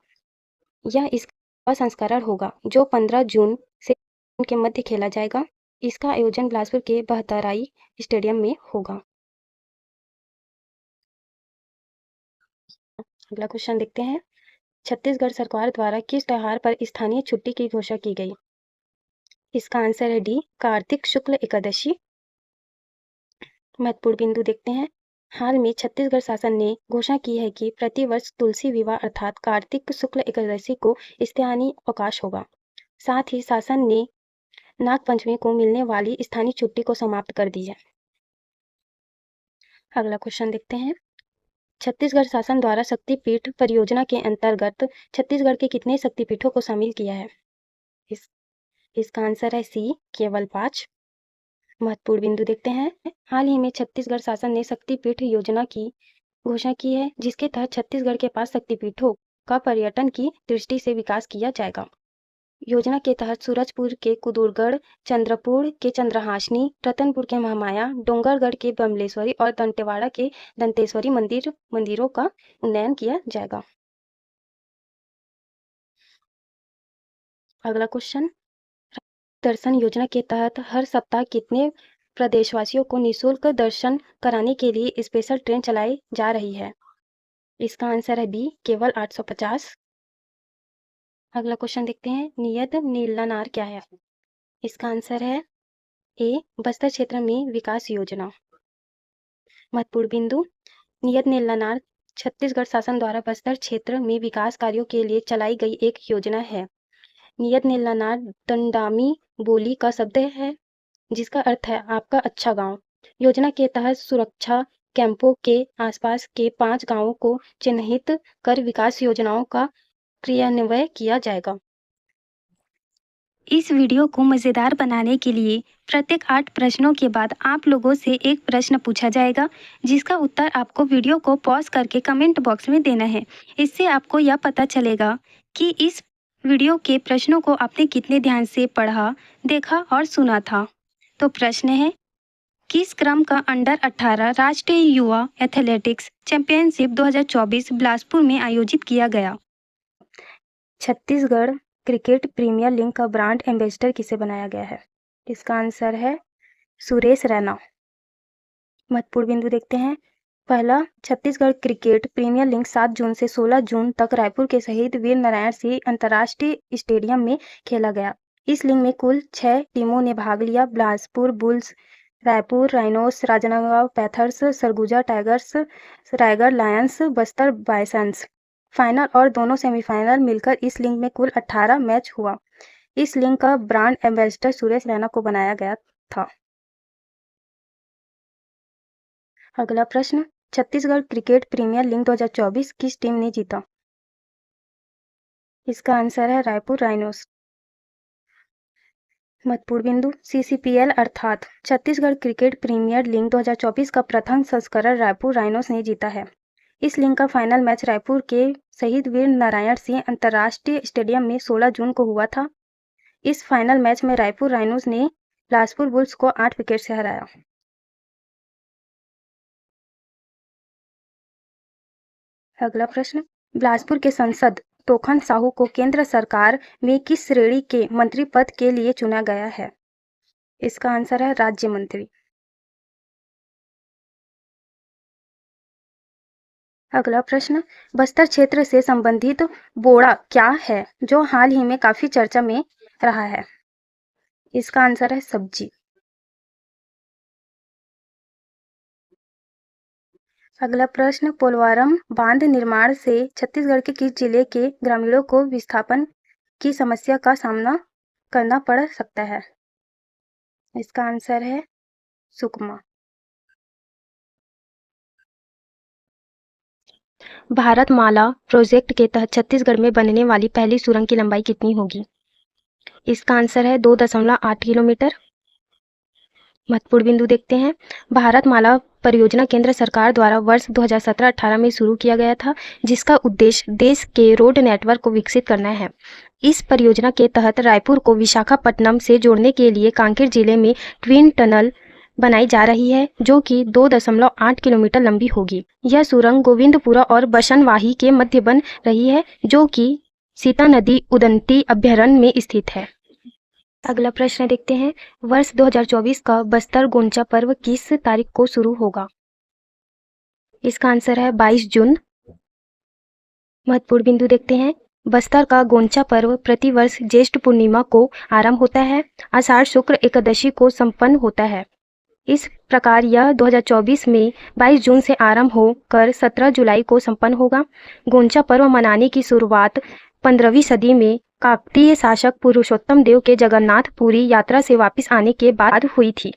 [SPEAKER 1] यह इसका संस्करण होगा जो 15 जून से के मध्य खेला जाएगा। इसका आयोजन बिलासपुर के बहतराई स्टेडियम में होगा। अगला क्वेश्चन देखते हैं। छत्तीसगढ़ सरकार द्वारा किस त्योहार पर स्थानीय छुट्टी की घोषणा की गई? इसका आंसर है डी, कार्तिक शुक्ल एकादशी। महत्वपूर्ण बिंदु देखते हैं। हाल में छत्तीसगढ़ शासन ने घोषणा की है कि प्रतिवर्ष तुलसी विवाह अर्थात कार्तिक शुक्ल एकादशी को स्थानीय अवकाश होगा। साथ ही शासन ने नागपंचमी को मिलने वाली स्थानीय छुट्टी को समाप्त कर दी है। अगला क्वेश्चन देखते हैं। छत्तीसगढ़ शासन द्वारा शक्तिपीठ परियोजना के अंतर्गत छत्तीसगढ़ के कितने शक्तिपीठों को शामिल किया है? इसका आंसर है सी, केवल 5। महत्वपूर्ण बिंदु देखते हैं। हाल ही में छत्तीसगढ़ शासन ने शक्तिपीठ योजना की घोषणा की है, जिसके तहत छत्तीसगढ़ के 5 शक्तिपीठों का पर्यटन की दृष्टि से विकास किया जाएगा। योजना के तहत सूरजपुर के कुदुरगढ़, चंद्रपुर के चंद्रहासनी, रतनपुर के महामाया, डोंगरगढ़ के बमलेश्वरी और दंतेवाड़ा के दंतेश्वरी मंदिरों का उन्नयन किया जाएगा। अगला क्वेश्चन। दर्शन योजना के तहत हर सप्ताह कितने प्रदेशवासियों को निःशुल्क दर्शन कराने के लिए स्पेशल ट्रेन चलाई जा रही है? इसका आंसर है बी, केवल 850। अगला क्वेश्चन देखते हैं। नियत नीलनार क्या है? इसका आंसर है ए, बस्तर क्षेत्र में विकास योजना। महत्वपूर्ण बिंदु। नियत नीलनार छत्तीसगढ़ शासन द्वारा बस्तर क्षेत्र में विकास कार्यों के लिए चलाई गई एक योजना है। नियत नीलनार दंडामी बोली का शब्द है, जिसका अर्थ है आपका अच्छा गांव। योजना के तहत सुरक्षा कैंपों के आसपास के 5 गांवों को चिन्हित कर विकास योजनाओं का क्रियान्वयन किया जाएगा। इस वीडियो को मज़ेदार बनाने के लिए प्रत्येक 8 प्रश्नों के बाद आप लोगों से एक प्रश्न पूछा जाएगा, जिसका उत्तर आपको वीडियो को पॉज करके कमेंट बॉक्स में देना है। इससे आपको यह पता चलेगा कि इस वीडियो के प्रश्नों को आपने कितने ध्यान से पढ़ा, देखा और सुना था। तो प्रश्न है, किस क्रम का अंडर 18 राष्ट्रीय युवा एथलेटिक्स चैंपियनशिप 2024 बिलासपुर में आयोजित किया गया? छत्तीसगढ़ क्रिकेट प्रीमियर लीग का ब्रांड एम्बेसडर किसे बनाया गया है? इसका आंसर है सुरेश रैना। महत्वपूर्ण बिंदु देखते हैं। पहला छत्तीसगढ़ क्रिकेट प्रीमियर लीग 7 जून से 16 जून तक रायपुर के शहीद वीर नारायण सिंह अंतर्राष्ट्रीय स्टेडियम में खेला गया। इस लीग में कुल 6 टीमों ने भाग लिया। Bilaspur Bulls, Raipur Rhinos, Rajnandgaon Panthers, Surguja Tigers, Raigarh Lions, Bastar Bisons. Final और दोनों सेमीफाइनल मिलकर इस लीग में कुल 18 मैच हुआ। इस लीग का ब्रांड एम्बेसडर सुरेश रैना को बनाया गया था। अगला प्रश्न। छत्तीसगढ़ क्रिकेट प्रीमियर लीग 2024 किस टीम ने जीता? इसका आंसर है रायपुर राइनोस। महत्वपूर्ण बिंदु। CCPL अर्थात छत्तीसगढ़ क्रिकेट प्रीमियर लीग 2024 का प्रथम संस्करण रायपुर राइनोस ने जीता है। इस लीग का फाइनल मैच रायपुर के शहीद वीर नारायण सिंह अंतर्राष्ट्रीय स्टेडियम में 16 जून को हुआ था। इस फाइनल मैच में रायपुर राइनोस ने बिलासपुर बुल्स को 8 विकेट से हराया। अगला प्रश्न। बिलासपुर के सांसद तोखन साहू को केंद्र सरकार में किस श्रेणी के मंत्री पद के लिए चुना गया है? इसका आंसर है राज्य मंत्री। अगला प्रश्न। बस्तर क्षेत्र से संबंधित बोड़ा क्या है जो हाल ही में काफी चर्चा में रहा है? इसका आंसर है सब्जी। अगला प्रश्न। पोलवरम बांध निर्माण से छत्तीसगढ़ के किस जिले के ग्रामीणों को विस्थापन की समस्या का सामना करना पड़ सकता है? इसका आंसर है सुकमा। भारतमाला प्रोजेक्ट के तहत छत्तीसगढ़ में बनने वाली पहली सुरंग की लंबाई कितनी होगी? इसका आंसर है 2.8 किलोमीटर। महत्वपूर्ण बिंदु देखते हैं। भारतमाला परियोजना केंद्र सरकार द्वारा वर्ष 2017-18 में शुरू किया गया था, जिसका उद्देश्य देश के रोड नेटवर्क को विकसित करना है। इस परियोजना के तहत रायपुर को विशाखापट्टनम से जोड़ने के लिए कांकेर जिले में ट्विन टनल बनाई जा रही है, जो कि 2.8 किलोमीटर लंबी होगी। यह सुरंग गोविंदपुरा और बशनवाही के मध्य बन रही है, जो कि सीता नदी उदंती अभ्यारण्य में स्थित है। अगला प्रश्न देखते हैं, वर्ष 2024 का बस्तर गोंचा पर्व किस तारीख को शुरू होगा? इसका आंसर है 22 जून। महत्वपूर्ण बिंदु देखते हैं, बस्तर का गोंचा पर्व प्रतिवर्ष ज्येष्ठ पूर्णिमा को आरंभ होता है, आषाढ़ शुक्ल एकादशी को संपन्न होता है। इस प्रकार यह 2024 में 22 जून से आरंभ होकर 17 जुलाई को संपन्न होगा। गोंचा पर्व मनाने की शुरुआत 15वीं सदी में काकतीय शासक पुरुषोत्तम देव के जगन्नाथपुरी यात्रा से वापस आने के बाद हुई थी।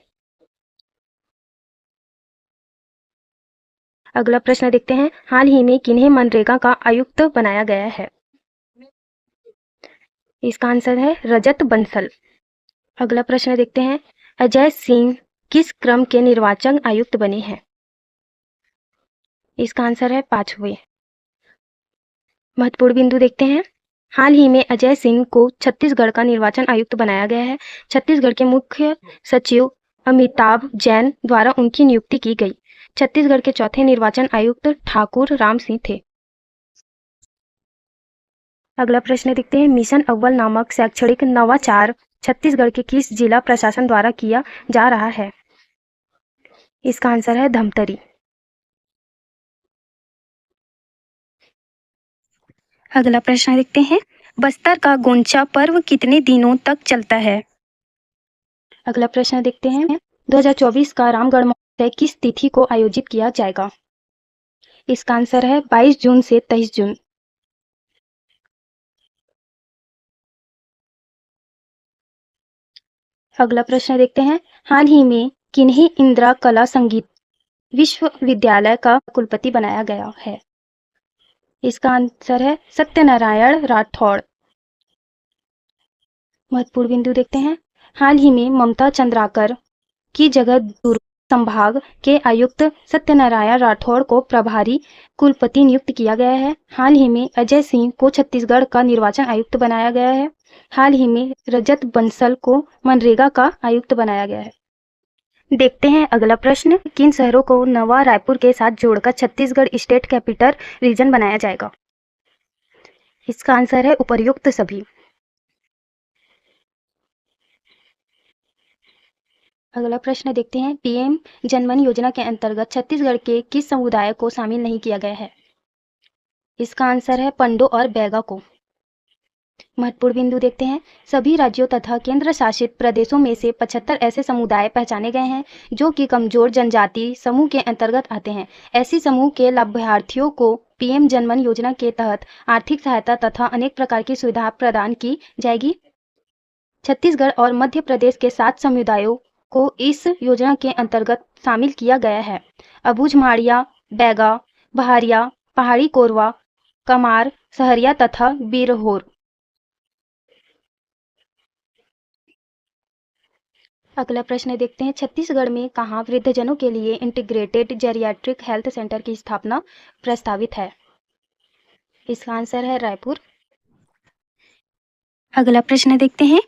[SPEAKER 1] अगला प्रश्न देखते हैं, हाल ही में किन्हें मनरेगा का आयुक्त बनाया गया है? इसका आंसर है रजत बंसल। अगला प्रश्न देखते हैं, अजय सिंह किस क्रम के निर्वाचन आयुक्त बने हैं? इसका आंसर है 5वें। महत्वपूर्ण बिंदु देखते हैं, हाल ही में अजय सिंह को छत्तीसगढ़ का निर्वाचन आयुक्त बनाया गया है। छत्तीसगढ़ के मुख्य सचिव अमिताभ जैन द्वारा उनकी नियुक्ति की गई। छत्तीसगढ़ के चौथे निर्वाचन आयुक्त ठाकुर राम सिंह थे। अगला प्रश्न देखते हैं, मिशन अव्वल नामक शैक्षणिक नवाचार छत्तीसगढ़ के किस जिला प्रशासन द्वारा किया जा रहा है? इसका आंसर है धमतरी। अगला प्रश्न देखते हैं, बस्तर का गोंचा पर्व कितने दिनों तक चलता है? अगला प्रश्न देखते हैं, 2024 का रामगढ़ महोत्सव किस तिथि को आयोजित किया जाएगा? इसका आंसर है 22 जून से 23 जून। अगला प्रश्न देखते हैं, हाल ही में किन्हीं इंदिरा कला संगीत विश्वविद्यालय का कुलपति बनाया गया है? इसका आंसर है सत्यनारायण राठौड़। महत्वपूर्ण बिंदु देखते हैं, हाल ही में ममता चंद्राकर की जगह दुर्ग संभाग के आयुक्त सत्यनारायण राठौड़ को प्रभारी कुलपति नियुक्त किया गया है। हाल ही में अजय सिंह को छत्तीसगढ़ का निर्वाचन आयुक्त बनाया गया है। हाल ही में रजत बंसल को मनरेगा का आयुक्त बनाया गया है। देखते हैं अगला प्रश्न, किन शहरों को नवा रायपुर के साथ जोड़कर छत्तीसगढ़ स्टेट कैपिटल रीजन बनाया जाएगा? इसका आंसर है उपर्युक्त सभी। अगला प्रश्न देखते हैं, पीएम जनमन योजना के अंतर्गत छत्तीसगढ़ के किस समुदाय को शामिल नहीं किया गया है? इसका आंसर है पंडो और बैगा को। महत्वपूर्ण बिंदु देखते हैं, सभी राज्यों तथा केंद्र शासित प्रदेशों में से 75 ऐसे समुदाय पहचाने गए हैं जो कि कमजोर जनजाति समूह के अंतर्गत आते हैं। ऐसी समूह के लाभार्थियों को पीएम जनमन योजना के तहत आर्थिक सहायता तथा अनेक प्रकार की सुविधा प्रदान की जाएगी। छत्तीसगढ़ और मध्य प्रदेश के 7 समुदायों को इस योजना के अंतर्गत शामिल किया गया है। अबूझमाड़िया, बैगा, बहारिया, पहाड़ी कोरवा, कमार, सहरिया तथा बिरहोर। अगला प्रश्न देखते हैं, छत्तीसगढ़ में कहाँ वृद्धजनों के लिए इंटीग्रेटेड जेरियाट्रिक हेल्थ सेंटर की स्थापना प्रस्तावित है? इसका आंसर है रायपुर। अगला प्रश्न देखते हैं,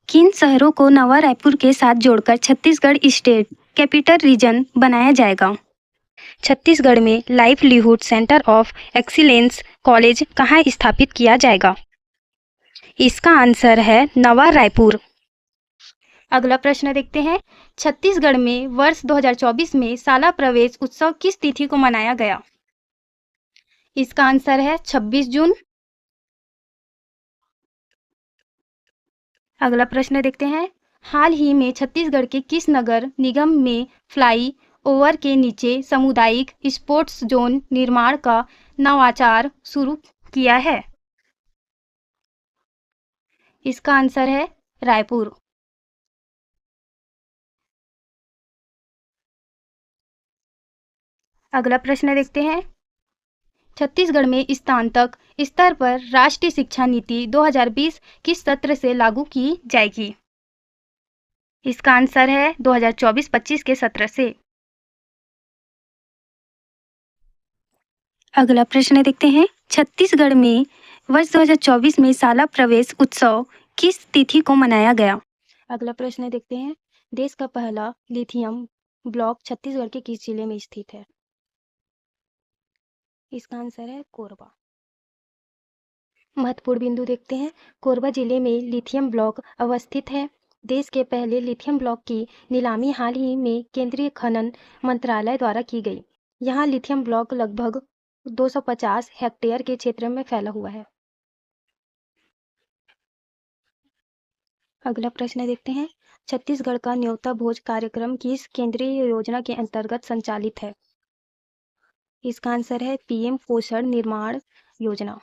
[SPEAKER 1] किन शहरों को नवा रायपुर के साथ जोड़कर छत्तीसगढ़ स्टेट कैपिटल रीजन बनाया जाएगा? छत्तीसगढ़ में livelihood centre of excellence college कहाँ स्थापित किया जाएगा? इसका आंसर है नवा रायपुर। अगला प्रश्न देखते हैं, छत्तीसगढ़ में वर्ष 2024 में शाला प्रवेश उत्सव किस तिथि को मनाया गया? इसका आंसर है 26 जून। अगला प्रश्न देखते हैं, हाल ही में छत्तीसगढ़ के किस नगर निगम में फ्लाई ओवर के नीचे सामुदायिक स्पोर्ट्स जोन निर्माण का नवाचार शुरू किया है? इसका आंसर है रायपुर। अगला प्रश्न देखते हैं, छत्तीसगढ़ में स्नातक स्तर पर राष्ट्रीय शिक्षा नीति 2020 किस सत्र से लागू की जाएगी? इसका आंसर है 2024-25 के सत्र से। अगला प्रश्न देखते हैं, छत्तीसगढ़ में वर्ष 2024 में शाला प्रवेश उत्सव किस तिथि को मनाया गया? अगला प्रश्न देखते हैं, देश का पहला लिथियम ब्लॉक छत्तीसगढ़ के किस जिले में स्थित है? इसका आंसर है कोरबा। महत्वपूर्ण बिंदु देखते हैं, कोरबा जिले में लिथियम ब्लॉक अवस्थित है। देश के पहले लिथियम ब्लॉक की नीलामी हाल ही में केंद्रीय खनन मंत्रालय द्वारा की गई। यहाँ लिथियम ब्लॉक लगभग 250 हेक्टेयर के क्षेत्र में फैला हुआ है। अगला प्रश्न देखते हैं, छत्तीसगढ़ का न्योता भोज कार्यक्रम किस केंद्रीय योजना के अंतर्गत संचालित है? इसका आंसर है पीएम पोषण निर्माण योजना।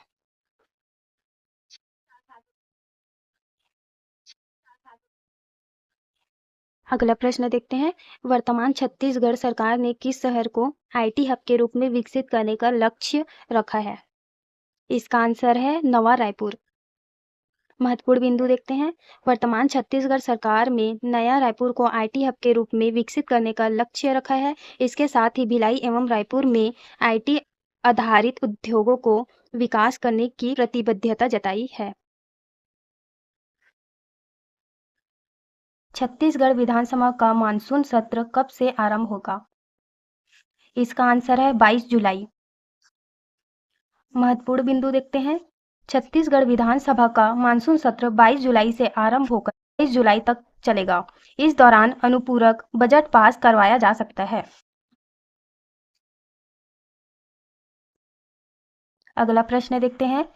[SPEAKER 1] अगला प्रश्न देखते हैं, वर्तमान छत्तीसगढ़ सरकार ने किस शहर को आईटी हब के रूप में विकसित करने का लक्ष्य रखा है? इसका आंसर है नवा रायपुर। महत्वपूर्ण बिंदु देखते हैं, वर्तमान छत्तीसगढ़ सरकार में नया रायपुर को आईटी हब के रूप में विकसित करने का लक्ष्य रखा है। इसके साथ ही भिलाई एवं रायपुर में आईटी आधारित उद्योगों को विकास करने की प्रतिबद्धता जताई है। छत्तीसगढ़ विधानसभा का मानसून सत्र कब से आरंभ होगा? इसका आंसर है 22 जुलाई। महत्वपूर्ण बिंदु देखते हैं, छत्तीसगढ़ विधानसभा का मानसून सत्र 22 जुलाई से आरंभ होकर 23 जुलाई तक चलेगा। इस दौरान अनुपूरक बजट पास करवाया जा सकता है। अगला प्रश्न देखते हैं,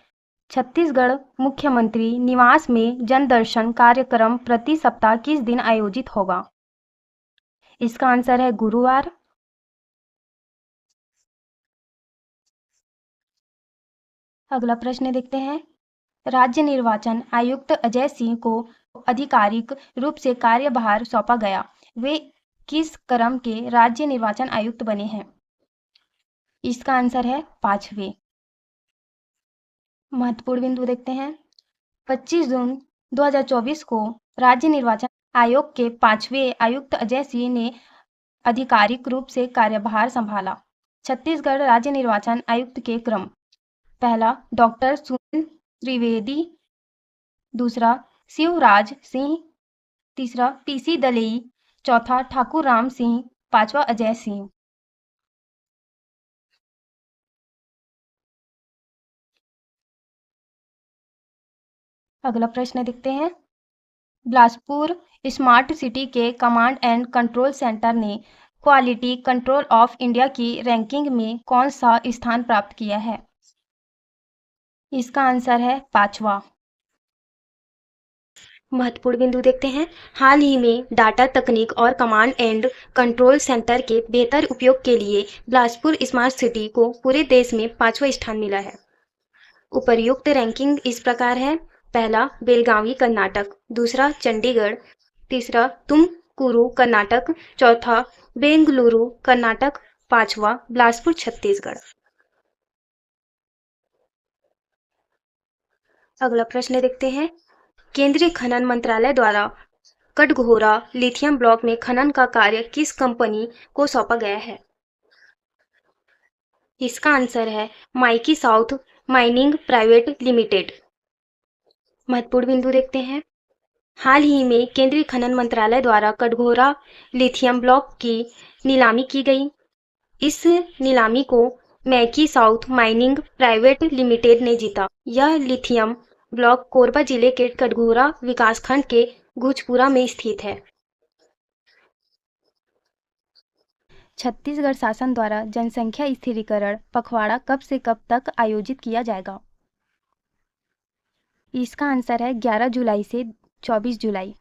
[SPEAKER 1] छत्तीसगढ़ मुख्यमंत्री निवास में जनदर्शन कार्यक्रम प्रति सप्ताह किस दिन आयोजित होगा? इसका आंसर है गुरुवार। अगला प्रश्न देखते हैं, राज्य निर्वाचन आयुक्त अजय सिंह को आधिकारिक रूप से कार्यभार सौंपा गया। वे किस क्रम के राज्य निर्वाचन आयुक्त बने हैं? इसका आंसर है 5वें। महत्वपूर्ण बिंदु देखते हैं, 25 जून 2024 को राज्य निर्वाचन आयोग के 5वें आयुक्त अजय सिंह ने आधिकारिक रूप से कार्यभार संभाला। छत्तीसगढ़ राज्य निर्वाचन आयुक्त के क्रम: पहला डॉक्टर सुनील त्रिवेदी, दूसरा शिवराज सिंह, तीसरा पीसी दलई, चौथा ठाकुर राम सिंह, पांचवा अजय सिंह। अगला प्रश्न देखते हैं, बिलासपुर स्मार्ट सिटी के कमांड एंड कंट्रोल सेंटर ने क्वालिटी कंट्रोल ऑफ इंडिया की रैंकिंग में कौन सा स्थान प्राप्त किया है? इसका आंसर है 5वां। महत्वपूर्ण बिंदु देखते हैं, हाल ही में डाटा तकनीक और कमांड एंड कंट्रोल सेंटर के बेहतर उपयोग के लिए बिलासपुर स्मार्ट सिटी को पूरे देश में 5वां स्थान मिला है। उपर्युक्त रैंकिंग इस प्रकार है: पहला बेलगावी कर्नाटक, दूसरा चंडीगढ़, तीसरा तुमकुरू कर्नाटक, चौथा बेंगलुरु कर्नाटक, पांचवा बिलासपुर छत्तीसगढ़। अगला प्रश्न देखते हैं, केंद्रीय खनन मंत्रालय द्वारा कटघोरा लिथियम ब्लॉक में खनन का कार्य किस कंपनी को सौंपा गया है? इसका आंसर है Mikey south mining private limited. महत्वपूर्ण बिंदु देखते हैं, हाल ही में केंद्रीय खनन मंत्रालय द्वारा कटघोरा लिथियम ब्लॉक की नीलामी की गई। इस नीलामी को मैकी साउथ माइनिंग प्राइवेट लिमिटेड ने जीता। यह लिथियम ब्लॉक कोरबा जिले के कटघोरा विकासखंड के घुचपुरा में स्थित है। छत्तीसगढ़ शासन द्वारा जनसंख्या स्थिरीकरण पखवाड़ा कब से कब तक आयोजित किया जाएगा? इसका आंसर है 11 जुलाई से 24 जुलाई।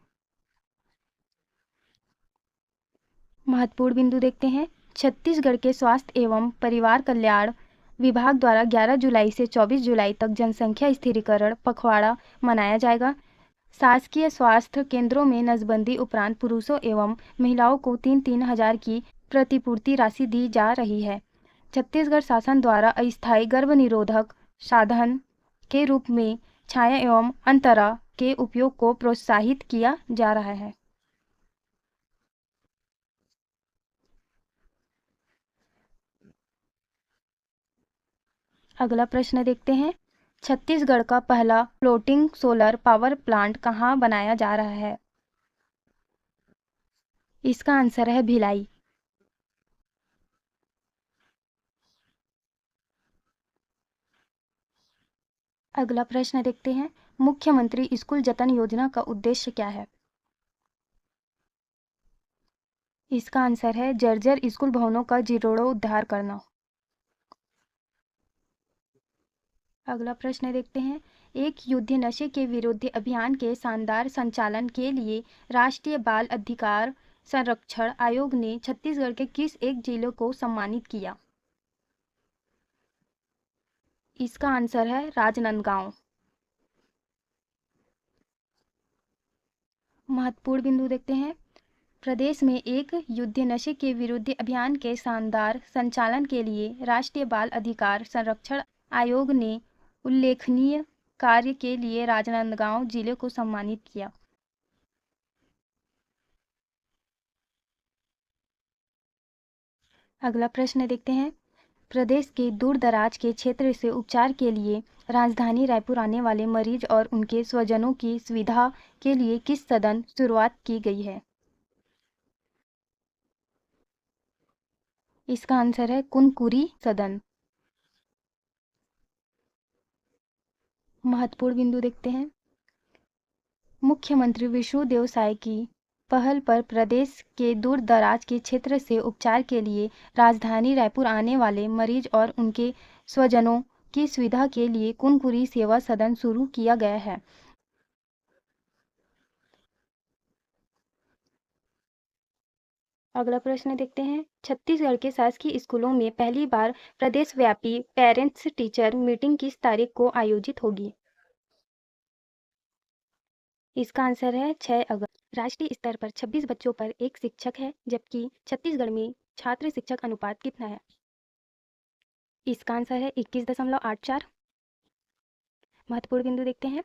[SPEAKER 1] महत्वपूर्ण बिंदु देखते हैं, छत्तीसगढ़ के स्वास्थ्य एवं परिवार कल्याण विभाग द्वारा 11 जुलाई से 24 जुलाई तक जनसंख्या स्थिरीकरण पखवाड़ा मनाया जाएगा। शासकीय स्वास्थ्य केंद्रों में नसबंदी उपरांत पुरुषों एवं महिलाओं को 3-3 हजार की प्रतिपूर्ति राशि दी जा रही है। छत्तीसगढ़ शासन द्वारा अस्थायी गर्भनिरोधक साधन के रूप में छाया एवं अंतरा के उपयोग को प्रोत्साहित किया जा रहा है। अगला प्रश्न देखते हैं, छत्तीसगढ़ का पहला फ्लोटिंग सोलर पावर प्लांट कहाँ बनाया जा रहा है? इसका आंसर है भिलाई। अगला प्रश्न देखते हैं, मुख्यमंत्री स्कूल जतन योजना का उद्देश्य क्या है? इसका आंसर है जर्जर स्कूल भवनों का जीर्णोद्धार करना। अगला प्रश्न देखते हैं। एक युद्ध नशे के विरुद्ध अभियान के शानदार संचालन के लिए राष्ट्रीय बाल अधिकार संरक्षण आयोग ने छत्तीसगढ़ के किस एक जिले को सम्मानित किया? इसका आंसर है राजनांदगांव। महत्वपूर्ण बिंदु देखते हैं। प्रदेश में एक युद्ध नशे के विरुद्ध अभियान के शानदार संचालन के लिए राष्ट्रीय बाल अधिकार संरक्षण आयोग ने उल्लेखनीय कार्य के लिए राजनांदगांव जिले को सम्मानित किया। अगला प्रश्न देखते हैं। प्रदेश के दूर दराज के क्षेत्र से उपचार के लिए राजधानी रायपुर आने वाले मरीज और उनके स्वजनों की सुविधा के लिए किस सदन शुरुआत की गई है? इसका आंसर है कुनकुरी सदन। महत्वपूर्ण बिंदु देखते हैं। मुख्यमंत्री विष्णुदेव साय की पहल पर प्रदेश के दूर दराज के क्षेत्र से उपचार के लिए राजधानी रायपुर आने वाले मरीज और उनके स्वजनों की सुविधा के लिए कुनकुरी सेवा सदन शुरू किया गया है। अगला प्रश्न देखते हैं। छत्तीसगढ़ के शासकीय स्कूलों में पहली बार प्रदेश व्यापी पेरेंट्स टीचर मीटिंग किस तारीख को आयोजित होगी? इसका आंसर है 6 अगस्त। राष्ट्रीय स्तर पर 26 बच्चों पर एक शिक्षक है, जबकि छत्तीसगढ़ में छात्र शिक्षक अनुपात कितना है? इसका आंसर है 21.84। महत्वपूर्ण बिंदु देखते हैं।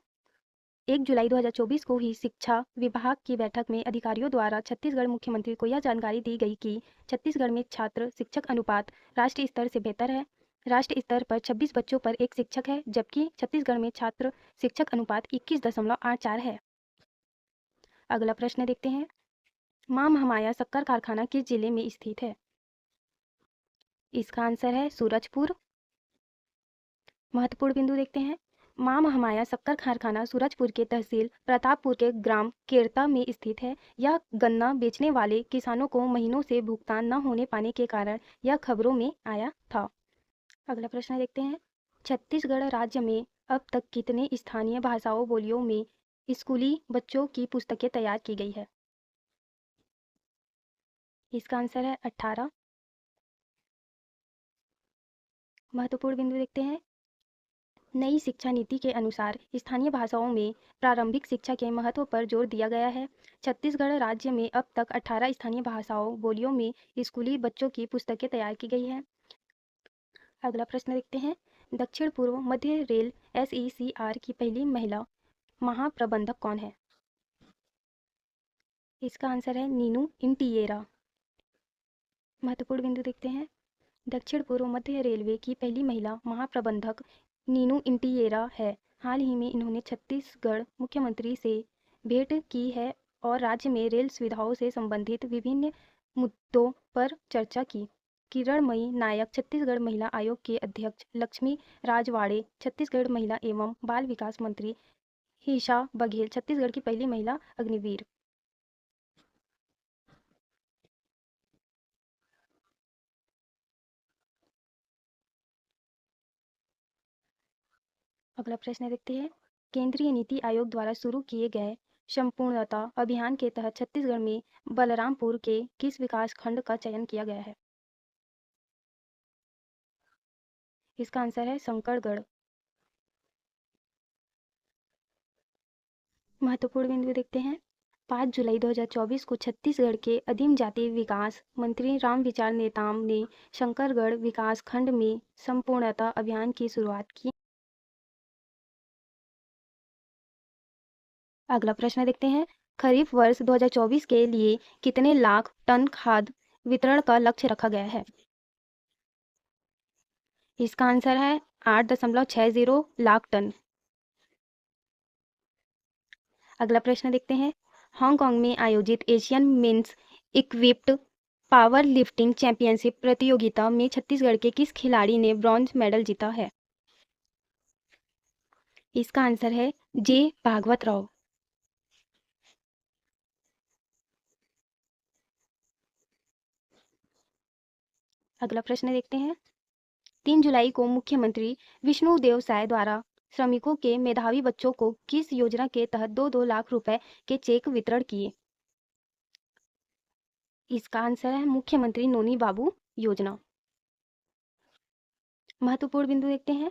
[SPEAKER 1] 1 जुलाई 2024 को ही शिक्षा विभाग की बैठक में अधिकारियों द्वारा छत्तीसगढ़ मुख्यमंत्री को यह जानकारी दी गई कि छत्तीसगढ़ में छात्र शिक्षक अनुपात राष्ट्रीय स्तर से बेहतर है। राष्ट्रीय स्तर पर 26 बच्चों पर एक शिक्षक है, जबकि छत्तीसगढ़ में छात्र शिक्षक अनुपात 21.84 है। अगला प्रश्न देखते हैं। मां महामाया शक्कर कारखाना किस जिले में स्थित है? इसका आंसर है सूरजपुर। महत्वपूर्ण बिंदु देखते हैं। मां महामाया शक्कर कारखाना सूरजपुर के तहसील प्रतापपुर के ग्राम केरता में स्थित है। यह गन्ना बेचने वाले किसानों को महीनों से भुगतान न होने पाने के कारण यह खबरों में आया था। अगला प्रश्न देखते हैं। छत्तीसगढ़ राज्य में अब तक कितने स्थानीय भाषाओं बोलियों में स्कूली बच्चों की पुस्तकें तैयार की गई है? इसका आंसर है 18। महत्वपूर्ण बिंदु देखते हैं। नई शिक्षा नीति के अनुसार स्थानीय भाषाओं में प्रारंभिक शिक्षा के महत्व पर जोर दिया गया है। छत्तीसगढ़ राज्य में अब तक 18 स्थानीय भाषाओं बोलियों में स्कूली बच्चों की पुस्तकें तैयार की गई हैं। अगला प्रश्न देखते हैं। दक्षिण पूर्व मध्य रेल SECR की पहली महिला महाप्रबंधक कौन है? इसका आंसर है नीनू इंटिएरा। महत्वपूर्ण बिंदु देखते हैं। दक्षिण पूर्व मध्य रेलवे की पहली महिला महाप्रबंधक नीनू इंटिएरा है। हाल ही में इन्होंने छत्तीसगढ़ मुख्यमंत्री से भेंट की है और राज्य में रेल सुविधाओं से संबंधित विभिन्न मुद्दों पर चर्चा की। किरणमयी नायक छत्तीसगढ़ महिला आयोग के अध्यक्ष, लक्ष्मी राजवाड़े छत्तीसगढ़ महिला एवं बाल विकास मंत्री, हिशा बघेल छत्तीसगढ़ की पहली महिला अग्निवीर। अगला प्रश्न देखते हैं। केंद्रीय नीति आयोग द्वारा शुरू किए गए संपूर्णता अभियान के तहत छत्तीसगढ़ में बलरामपुर के किस विकास खंड का चयन किया गया है? इसका आंसर है शंकरगढ़। महत्वपूर्ण बिंदु देखते हैं। 5 जुलाई 2024 को छत्तीसगढ़ के आदिम जाति विकास मंत्री रामविचार नेताम ने शंकरगढ़ विकास खंड में संपूर्णता अभियान की शुरुआत की। अगला प्रश्न देखते हैं। खरीफ वर्ष 2024 के लिए कितने लाख टन खाद वितरण का लक्ष्य रखा गया है? इसका आंसर है 8.60 लाख टन। अगला प्रश्न देखते हैं। हांगकांग में आयोजित Asian men's equipped power lifting championship प्रतियोगिता में छत्तीसगढ़ के किस खिलाड़ी ने ब्रॉन्ज मेडल जीता है? इसका आंसर है जे भागवत राव। अगला प्रश्न देखते हैं। 3 जुलाई को मुख्यमंत्री विष्णुदेव साय द्वारा श्रमिकों के मेधावी बच्चों को किस योजना के तहत 2-2 लाख रुपए के चेक वितरण किए? इसका आंसर है मुख्यमंत्री नोनी बाबू योजना। महत्वपूर्ण बिंदु देखते हैं।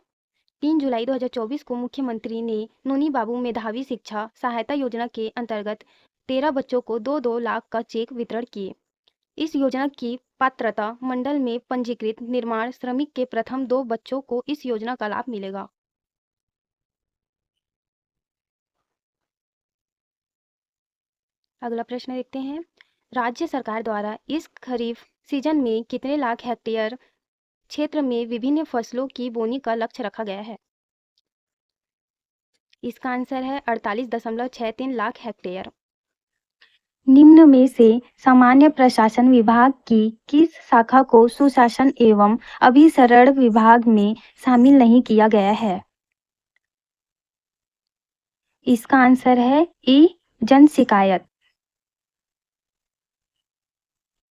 [SPEAKER 1] 3 जुलाई 2024 को मुख्यमंत्री ने नोनी बाबू मेधावी शिक्षा सहायता योजना के अंतर्गत 13 बच्चों को 2-2 लाख का चेक वितरण किए। इस योजना की पात्रता मंडल में पंजीकृत निर्माण श्रमिक के प्रथम 2 बच्चों को इस योजना का लाभ मिलेगा। अगला प्रश्न देखते हैं। राज्य सरकार द्वारा इस खरीफ सीजन में कितने लाख हेक्टेयर क्षेत्र में विभिन्न फसलों की बोनी का लक्ष्य रखा गया है? इसका आंसर है 48.63 लाख हेक्टेयर। निम्न में से सामान्य प्रशासन विभाग की किस शाखा को सुशासन एवं अभिसरण विभाग में शामिल नहीं किया गया है? इसका आंसर है ई जन शिकायत।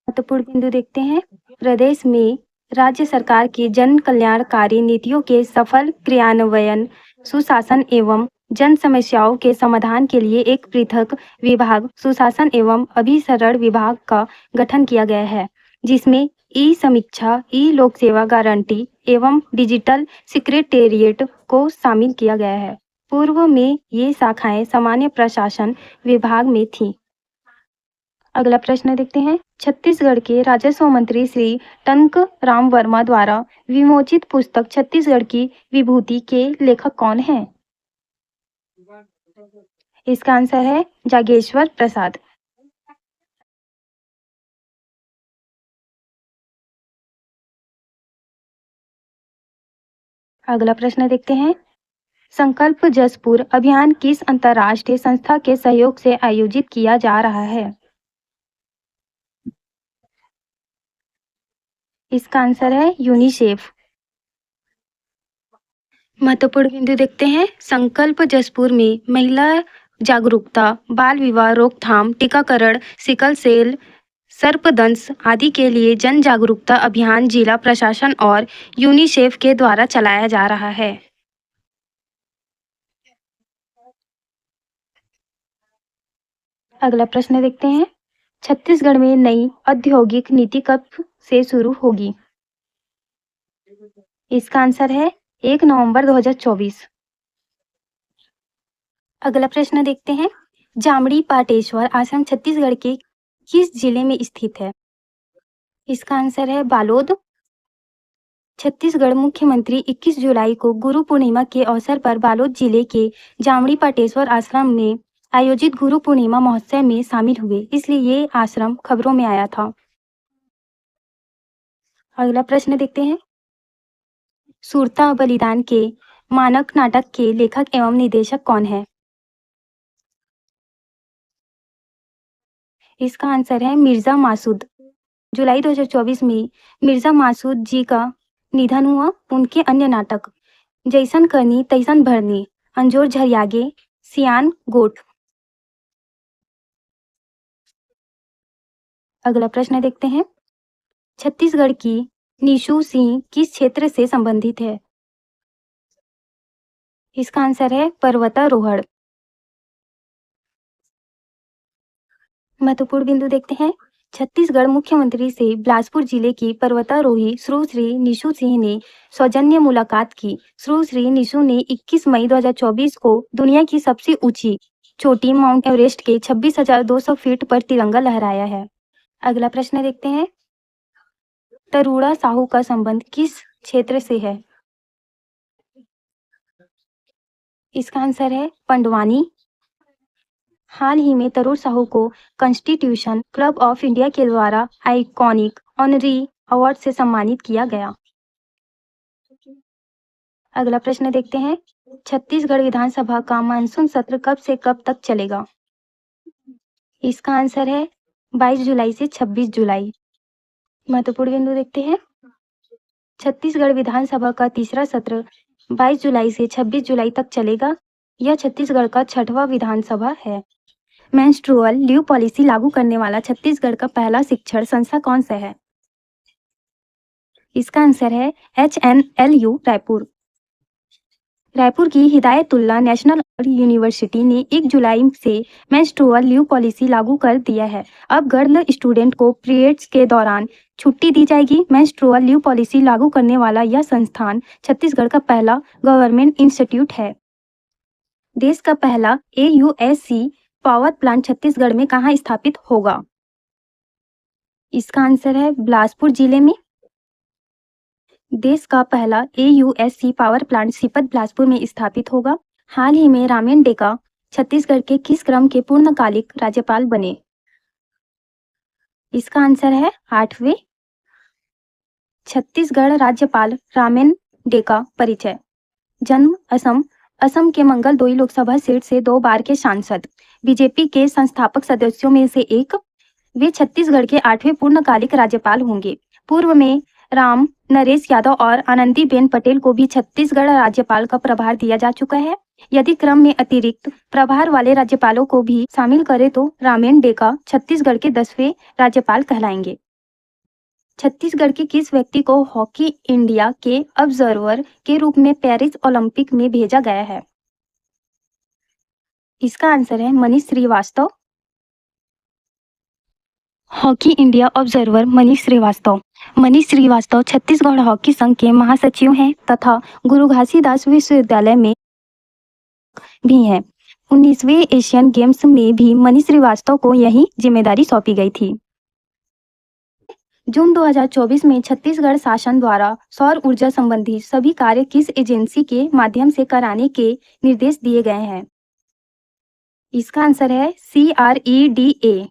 [SPEAKER 1] महत्वपूर्ण बिंदु देखते हैं। प्रदेश में राज्य सरकार की जन कल्याणकारी नीतियों के सफल क्रियान्वयन, सुशासन एवं जन समस्याओं के समाधान के लिए एक पृथक विभाग सुशासन एवं अभिसरण विभाग का गठन किया गया है, जिसमें ई समीक्षा, ई लोक सेवा गारंटी एवं डिजिटल सेक्रेटेरिएट को शामिल किया गया है। पूर्व में ये शाखाएं सामान्य प्रशासन विभाग में थीं। अगला प्रश्न देखते हैं। छत्तीसगढ़ के राजस्व मंत्री श्री टंक राम वर्मा द्वारा विमोचित पुस्तक छत्तीसगढ़ की विभूति के लेखक कौन हैं? इसका आंसर है जागेश्वर प्रसाद। अगला प्रश्न देखते हैं। संकल्प जसपुर अभियान किस अंतर्राष्ट्रीय संस्था के सहयोग से आयोजित किया जा रहा है? इसका आंसर है यूनिसेफ। महत्वपूर्ण बिंदु देखते हैं। संकल्प जसपुर में महिला जागरूकता, बाल विवाह रोकथाम, टीकाकरण, सिकल सेल, सर्पदंश आदि के लिए जन जागरूकता अभियान जिला प्रशासन और यूनिसेफ के द्वारा चलाया जा रहा है। अगला प्रश्न देखते हैं। छत्तीसगढ़ में नई औद्योगिक नीति कब से शुरू होगी? इसका आंसर है 1 नवंबर 2024। अगला प्रश्न देखते हैं। जामड़ी पाटेश्वर आश्रम छत्तीसगढ़ के किस जिले में स्थित है? इसका आंसर है बालोद। छत्तीसगढ़ मुख्यमंत्री 21 जुलाई को गुरु पूर्णिमा के अवसर पर बालोद जिले के जामड़ी पाटेश्वर आश्रम में आयोजित गुरु पूर्णिमा महोत्सव में शामिल हुए, इसलिए ये आश्रम खबरों में आया था। अगला प्रश्न देखते हैं। सूरता बलिदान के मानक नाटक के लेखक एवं निर्देशक कौन है? इसका आंसर है मिर्जा मासूद। जुलाई 2024 में मिर्जा मासूद जी का निधन हुआ। उनके अन्य नाटक जैसन करनी तैसन भरनी, अंजोर झरियागे, सियान गोठ। अगला प्रश्न देखते हैं। छत्तीसगढ़ की निशु सिंह किस क्षेत्र से संबंधित है? इसका आंसर है पर्वतारोहण। महत्वपूर्ण बिंदु देखते हैं। छत्तीसगढ़ मुख्यमंत्री से बिलासपुर जिले की पर्वतारोही श्री निशु सिंह ने सौजन्य मुलाकात की। श्री निशु ने 21 मई 2024 को दुनिया की सबसे ऊंची चोटी माउंट एवरेस्ट के 26,200 फीट पर तिरंगा लहराया है। अगला प्रश्न देखते हैं। तरुड़ा साहू का संबंध किस क्षेत्र से है? इसका आंसर है पंडवानी। हाल ही में तरुण साहू को कॉन्स्टिट्यूशन क्लब ऑफ इंडिया के द्वारा आइकॉनिक ऑनरी अवार्ड से सम्मानित किया गया। अगला प्रश्न देखते हैं। छत्तीसगढ़ विधानसभा का मानसून सत्र कब से कब तक चलेगा? इसका आंसर है 22 जुलाई से 26 जुलाई। महत्वपूर्ण बिंदु देखते हैं। छत्तीसगढ़ विधानसभा का तीसरा सत्र 22 जुलाई से 26 जुलाई तक चलेगा। यह छत्तीसगढ़ का 6वां विधानसभा है। मेंस्ट्रुअल लीव पॉलिसी लागू करने वाला छत्तीसगढ़ का पहला शिक्षण संस्था कौन सा है? इसका आंसर है HNLU रायपुर। रायपुर की हिदायतुल्लाह नेशनल यूनिवर्सिटी ने 1 जुलाई से मेंस्ट्रुअल लीव पॉलिसी लागू कर दिया है। अब गर्ल स्टूडेंट को पीरियड्स के दौरान छुट्टी दी जाएगी। मेंस्ट्रुअल लीव पॉलिसी लागू करने वाला यह संस्थान छत्तीसगढ़ का पहला गवर्नमेंट इंस्टीट्यूट है। देश का पहला AUSC पावर प्लांट छत्तीसगढ़ में कहाँ स्थापित होगा? इसका आंसर है बिलासपुर जिले में। देश का पहला AUSC power plant Sipat Bilaspur में स्थापित होगा। हाल ही में रामेन डेका छत्तीसगढ़ के किस क्रम के पूर्णकालिक राज्यपाल बने? इसका आंसर है 8वें। छत्तीसगढ़ राज्यपाल रामेन डेका परिचय। जन्म असम, असम के मंगलदोई लोकसभा सीट से 2 बार के सांसद, बीजेपी के संस्थापक सदस्यों में से एक। वे छत्तीसगढ़ के 8वें पूर्णकालिक राज्यपाल होंगे। पूर्व में राम नरेश यादव और आनंदीबेन पटेल को भी छत्तीसगढ़ राज्यपाल का प्रभार दिया जा चुका है। यदि क्रम में अतिरिक्त प्रभार वाले राज्यपालों को भी शामिल करें तो रामेन डेका छत्तीसगढ़ के 10वें राज्यपाल कहलाएंगे। छत्तीसगढ़ के किस व्यक्ति को हॉकी इंडिया के ऑब्जर्वर के रूप में पेरिस ओलंपिक में भेजा गया है? इसका आंसर है Manish Shrivastava. Hockey India observer Manish Shrivastava. Manish Shrivastava Chhattisgarh hockey संघ के महासचिव हैं तथा गुरु घासीदास विश्वविद्यालय में भी हैं। 19वें एशियन गेम्स में भी मनीष श्रीवास्तव को यही जिम्मेदारी सौंपी गई थी। जून 2024 में छत्तीसगढ़ शासन द्वारा सौर ऊर्जा संबंधी सभी कार्य किस एजेंसी के माध्यम से कराने के निर्देश दिए गए हैं? इसका आंसर है CREDA।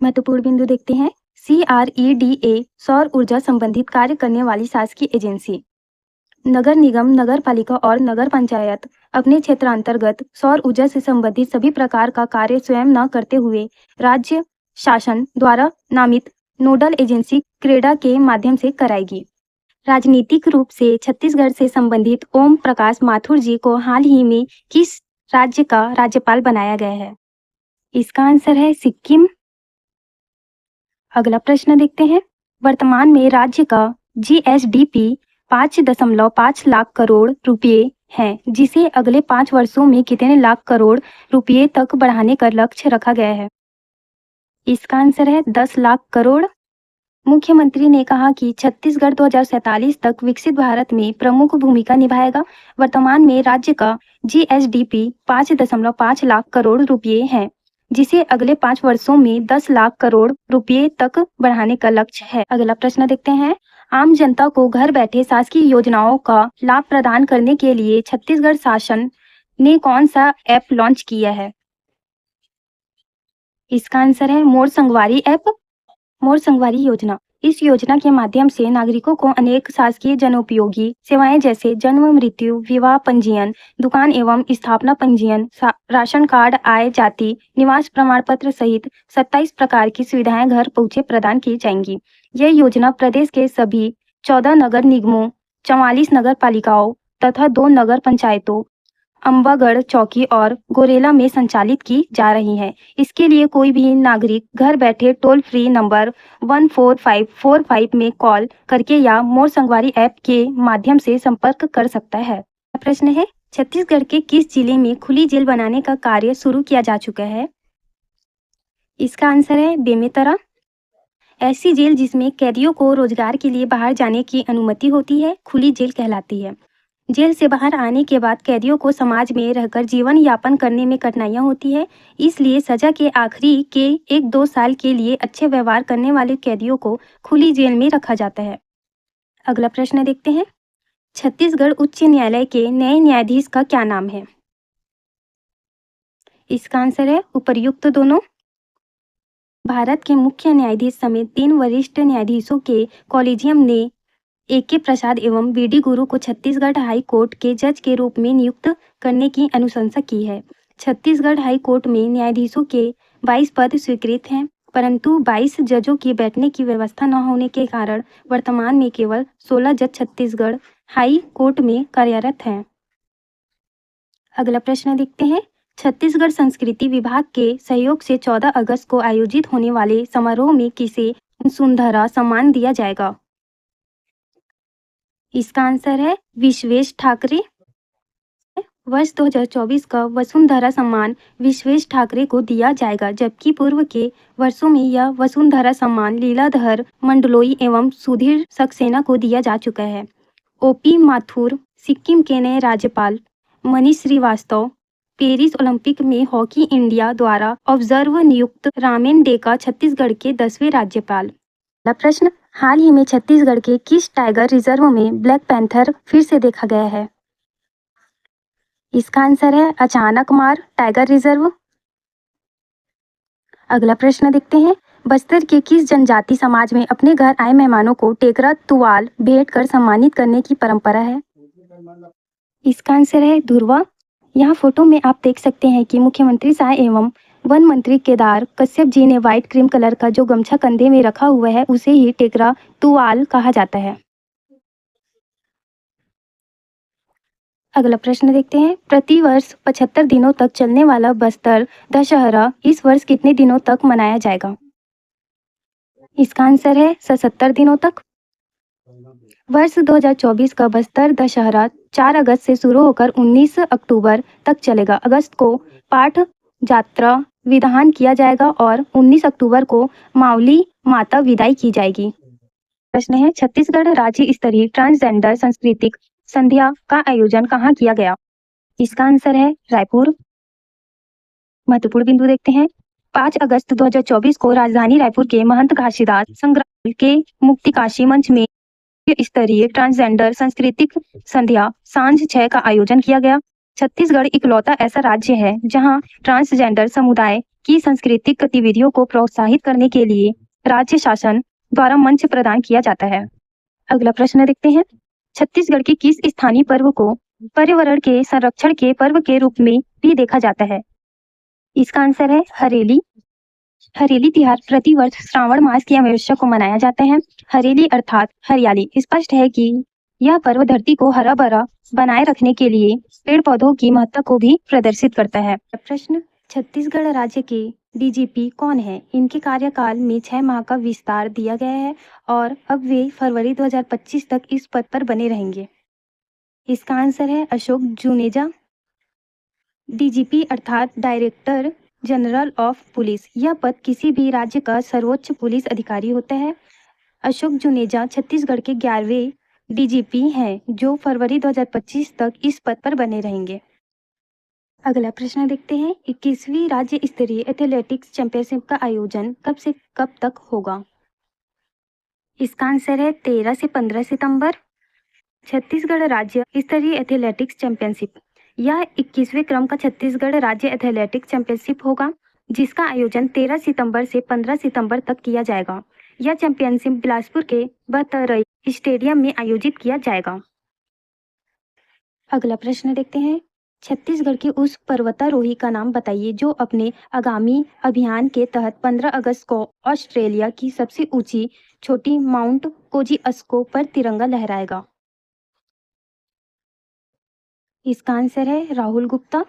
[SPEAKER 1] महत्वपूर्ण बिंदु देखते हैं। CREDA सौर ऊर्जा संबंधित कार्य करने वाली शासकीय एजेंसी। नगर निगम, नगर पालिका और नगर पंचायत अपने क्षेत्रांतर्गत सौर ऊर्जा से संबंधित सभी प्रकार का कार्य स्वयं न करते हुए राज्य शासन द्वारा नामित नोडल एजेंसी क्रेडा के माध्यम से कराएगी। राजनीतिक रूप से छत्तीसगढ़ से संबंधित ओम प्रकाश माथुर जी को हाल ही में किस राज्य का राज्यपाल बनाया गया है? इसका आंसर है सिक्किम। अगला प्रश्न देखते हैं। वर्तमान में राज्य का GSDP 5.5 लाख करोड़ रुपए है, जिसे अगले 5 वर्षों में कितने लाख करोड़ रुपए तक बढ़ाने का लक्ष्य रखा गया है? इसका आंसर है 10 लाख करोड़। मुख्यमंत्री ने कहा कि छत्तीसगढ़ 2047 तक विकसित भारत में प्रमुख भूमिका निभाएगा। वर्तमान में राज्य का GSDP 5.5 लाख करोड़ रुपए है, जिसे अगले 5 वर्षों में 10 लाख करोड़ रुपए तक बढ़ाने का लक्ष्य है। अगला प्रश्न देखते हैं। आम जनता को घर बैठे शासकीय योजनाओं का लाभ प्रदान करने के लिए छत्तीसगढ़ शासन ने कौन सा ऐप लॉन्च किया है? इसका आंसर है मोर संगवारी ऐप। मोर संगवारी योजना। इस योजना के माध्यम से नागरिकों को अनेक शासकीय जनोपयोगी सेवाएं जैसे जन्म, मृत्यु, विवाह पंजीयन, दुकान एवं स्थापना पंजीयन, राशन कार्ड, आय, जाति, निवास प्रमाण पत्र सहित 27 प्रकार की सुविधाएं घर पहुंचे प्रदान की जाएंगी। यह योजना प्रदेश के सभी 14 नगर निगमों, 44 नगर पालिकाओं तथा 2 नगर पंचायतों अंबागढ़, चौकी और गोरेला में संचालित की जा रही है। इसके लिए कोई भी नागरिक घर बैठे टोल फ्री नंबर 14545 में कॉल करके या मोर संगवारी ऐप के माध्यम से संपर्क कर सकता है। प्रश्न है, छत्तीसगढ़ के किस जिले में खुली जेल बनाने का कार्य शुरू किया जा चुका है? इसका आंसर है बेमेतरा। ऐसी जेल जिसमें कैदियों को रोजगार के लिए बाहर जाने की अनुमति होती है खुली जेल कहलाती है। जेल से बाहर आने के बाद कैदियों को समाज में रहकर जीवन यापन करने में कठिनाइयां होती है, इसलिए सजा के आखिरी के 1-2 साल के लिए अच्छे व्यवहार करने वाले कैदियों को खुली जेल में रखा जाता है। अगला प्रश्न देखते हैं। छत्तीसगढ़ उच्च न्यायालय के नए न्यायाधीश का क्या नाम है? इसका आंसर है उपर्युक्त दोनों। भारत के मुख्य न्यायाधीश समेत 3 वरिष्ठ न्यायाधीशों के कॉलेजियम ने AK प्रसाद एवं BD गुरु को छत्तीसगढ़ हाई कोर्ट के जज के रूप में नियुक्त करने की अनुशंसा की है। छत्तीसगढ़ हाई कोर्ट में न्यायाधीशों के 22 पद स्वीकृत हैं, परंतु 22 जजों की बैठने की व्यवस्था न होने के कारण वर्तमान में केवल 16 जज छत्तीसगढ़ हाई कोर्ट में कार्यरत हैं। अगला प्रश्न देखते हैं। छत्तीसगढ़ संस्कृति विभाग के सहयोग से 14 अगस्त को आयोजित होने वाले समारोह में किसे वसुंधरा सम्मान दिया जाएगा? इसका आंसर है विश्वेश ठाकरे। वर्ष 2024 का वसुंधरा सम्मान विश्वेश ठाकरे को दिया जाएगा, जबकि पूर्व के वर्षों में यह वसुंधरा सम्मान लीलाधर मंडलोई एवं सुधीर सक्सेना को दिया जा चुका है। ओपी माथुर सिक्किम के नए राज्यपाल। मनीष श्रीवास्तव पेरिस ओलंपिक में हॉकी इंडिया द्वारा ऑब्जर्वर नियुक्त। रामेन डेका छत्तीसगढ़ के 10वें राज्यपाल। अगला प्रश्न, हाल ही में छत्तीसगढ़ के किस टाइगर रिजर्व में ब्लैक पैंथर फिर से देखा गया है? इसका आंसर है अचानक मार टाइगर रिजर्व। अगला प्रश्न देखते हैं, बस्तर के किस जनजाति समाज में अपने घर आए मेहमानों को टेकरा तुवाल भेंट कर सम्मानित करने की परंपरा है? इसका आंसर है धुरवा। यहाँ फोटो में आप देख सकते हैं कि मुख्यमंत्री सहाय एवं वन मंत्री केदार कश्यप जी ने व्हाइट क्रीम कलर का जो गमछा कंधे में रखा हुआ है उसे ही टेकरा तुवाल कहा जाता है। अगला प्रश्न देखते हैं, प्रतिवर्ष 75 दिनों तक चलने वाला बस्तर दशहरा इस वर्ष कितने दिनों तक मनाया जाएगा? इसका आंसर है 77 दिनों तक। वर्ष 2024 का बस्तर दशहरा 4 अगस्त से शुरू होकर 19 अक्टूबर तक चलेगा। अगस्त को पाठ यात्रा विधान किया जाएगा और 19 अक्टूबर को मावली माता विदाई की जाएगी। प्रश्न है, छत्तीसगढ़ राज्य स्तरीय ट्रांसजेंडर सांस्कृतिक संध्या का आयोजन कहाँ किया गया? इसका आंसर है रायपुर। महत्वपूर्ण बिंदु देखते हैं, 5 अगस्त 2024 को राजधानी रायपुर के महंत घासीदास संग्रहालय के मुक्ति काशी मंच में स्तरीय ट्रांसजेंडर सांस्कृतिक संध्या सांझ 6 का आयोजन किया गया। छत्तीसगढ़ इकलौता ऐसा राज्य है जहां ट्रांसजेंडर समुदाय की सांस्कृतिक गतिविधियों को प्रोत्साहित करने के लिए राज्य शासन द्वारा मंच प्रदान किया जाता है। अगला प्रश्न देखते हैं, छत्तीसगढ़ के किस स्थानीय पर्व को पर्यावरण के संरक्षण के पर्व के रूप में भी देखा जाता है? इसका आंसर है हरेली। हरेली तिहार प्रतिवर्ष श्रावण मास की अमावस्या को मनाया जाता है। हरेली अर्थात हरियाली। स्पष्ट है कि यह पर्व धरती को हरा भरा बनाए रखने के लिए पेड़ पौधों की महत्ता को भी प्रदर्शित करता है। प्रश्न, छत्तीसगढ़ राज्य के डीजीपी कौन है? इनके कार्यकाल में 6 माह का विस्तार दिया गया है और अब वे फरवरी 2025 तक इस पद पर बने रहेंगे। इसका आंसर है अशोक जुनेजा। डीजीपी अर्थात डायरेक्टर जनरल ऑफ पुलिस, यह पद किसी भी राज्य का सर्वोच्च पुलिस अधिकारी होता है। अशोक जुनेजा छत्तीसगढ़ के 11वें डीजीपी हैं जो फरवरी 2025 तक इस पद पर बने रहेंगे। अगला प्रश्न देखते हैं, 21वीं राज्य स्तरीय एथलेटिक्स चैंपियनशिप का आयोजन कब से कब तक होगा? इसका आंसर है 13 से 15 सितंबर। छत्तीसगढ़ राज्य स्तरीय एथलेटिक्स चैंपियनशिप, यह 21वें क्रम का छत्तीसगढ़ राज्य एथलेटिक्स चैंपियनशिप होगा जिसका आयोजन 13 सितंबर से 15 सितंबर तक किया जाएगा। यह चैंपियनशिप बिलासपुर के बहतरई स्टेडियम में आयोजित किया जाएगा। अगला प्रश्न देखते हैं, छत्तीसगढ़ के उस पर्वतारोही का नाम बताइए जो अपने आगामी अभियान के तहत 15 अगस्त को ऑस्ट्रेलिया की सबसे ऊंची चोटी माउंट कोजिअस्को पर तिरंगा लहराएगा। इसका आंसर है राहुल गुप्ता।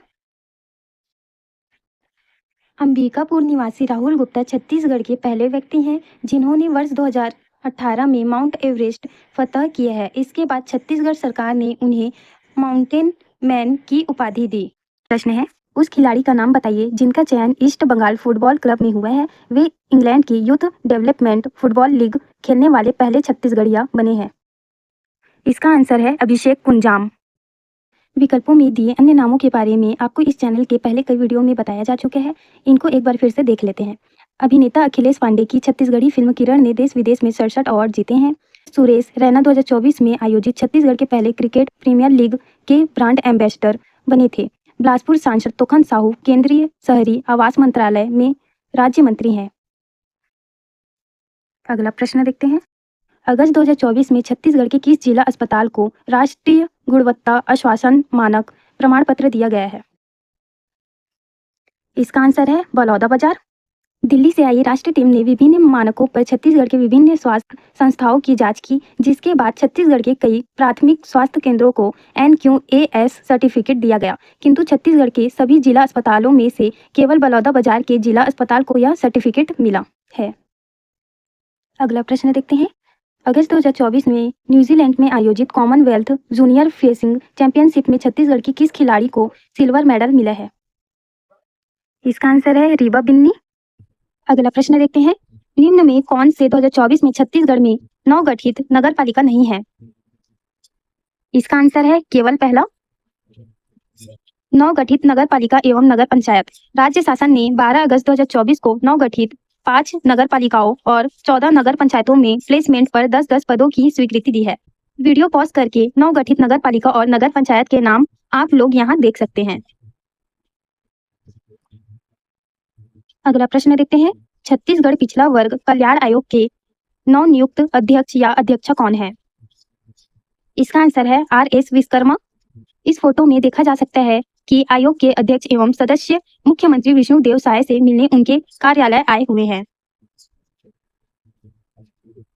[SPEAKER 1] अंबिकापुर निवासी राहुल गुप्ता छत्तीसगढ़ के पहले व्यक्ति हैं जिन्होंने वर्ष 2018 में माउंट एवरेस्ट फतह किया है। इसके बाद छत्तीसगढ़ सरकार ने उन्हें माउंटेन मैन की उपाधि दी। प्रश्न है, उस खिलाड़ी का नाम बताइए जिनका चयन ईस्ट बंगाल फुटबॉल क्लब में हुआ है। वे इंग्लैंड की यूथ डेवलपमेंट फुटबॉल लीग खेलने वाले पहले छत्तीसगढ़िया बने हैं। इसका आंसर है अभिषेक कुंजाम। विकल्पों में दिए अन्य नामों के बारे में आपको इस चैनल के पहले कई वीडियो में बताया जा चुका है, इनको एक बार फिर से देख लेते हैं। अभिनेता अखिलेश पांडे की छत्तीसगढ़ी फिल्म किरण ने देश विदेश में 67 अवार्ड जीते हैं। सुरेश रैना 2024 में आयोजित छत्तीसगढ़ के पहले क्रिकेट प्रीमियर लीग के ब्रांड एम्बेसडर बने थे। बिलासपुर सांसद तोखन साहू केंद्रीय शहरी आवास मंत्रालय में राज्य मंत्री हैं। अगला प्रश्न देखते हैं, अगस्त 2024 में छत्तीसगढ़ के किस जिला अस्पताल को राष्ट्रीय गुणवत्ता आश्वासन मानक प्रमाण पत्र दिया गया है? इसका आंसर है बलौदाबाजार। दिल्ली से आई राष्ट्रीय टीम ने विभिन्न मानकों पर छत्तीसगढ़ के विभिन्न स्वास्थ्य संस्थाओं की जांच की, जिसके बाद छत्तीसगढ़ के कई प्राथमिक स्वास्थ्य केंद्रों को NQAS सर्टिफिकेट दिया गया, किंतु छत्तीसगढ़ के सभी जिला अस्पतालों में से केवल बलौदाबाजार के जिला अस्पताल को यह सर्टिफिकेट मिला है। अगला प्रश्न देखते हैं, अगस्त 2024 में न्यूजीलैंड में आयोजित कॉमनवेल्थ जूनियर फेंसिंग चैंपियनशिप में छत्तीसगढ़ की किस खिलाड़ी को सिल्वर मेडल मिला है? इसका आंसर है रीवा बिन्नी। अगला प्रश्न देखते हैं, निम्न में कौन से 2024 में छत्तीसगढ़ में नवगठित नगर पालिका नहीं है? इसका आंसर है केवल पहला। नवगठित नगर पालिका एवं नगर पंचायत। राज्य शासन ने 12 अगस्त 2024 को नवगठित 5 नगर पालिकाओं और 14 नगर पंचायतों में प्लेसमेंट पर 10-10 पदों की स्वीकृति दी है। वीडियो पॉज करके नवगठित नगर पालिका और नगर पंचायत के नाम आप लोग यहाँ देख सकते हैं। अगला प्रश्न देखते हैं, छत्तीसगढ़ पिछड़ा वर्ग कल्याण आयोग के नवनियुक्त अध्यक्ष या अध्यक्षा कौन है? इसका आंसर है RS विश्वकर्मा। इस फोटो में देखा जा सकता है कि आयोग के अध्यक्ष एवं सदस्य मुख्यमंत्री विष्णुदेव साय से मिलने उनके कार्यालय आए हुए हैं।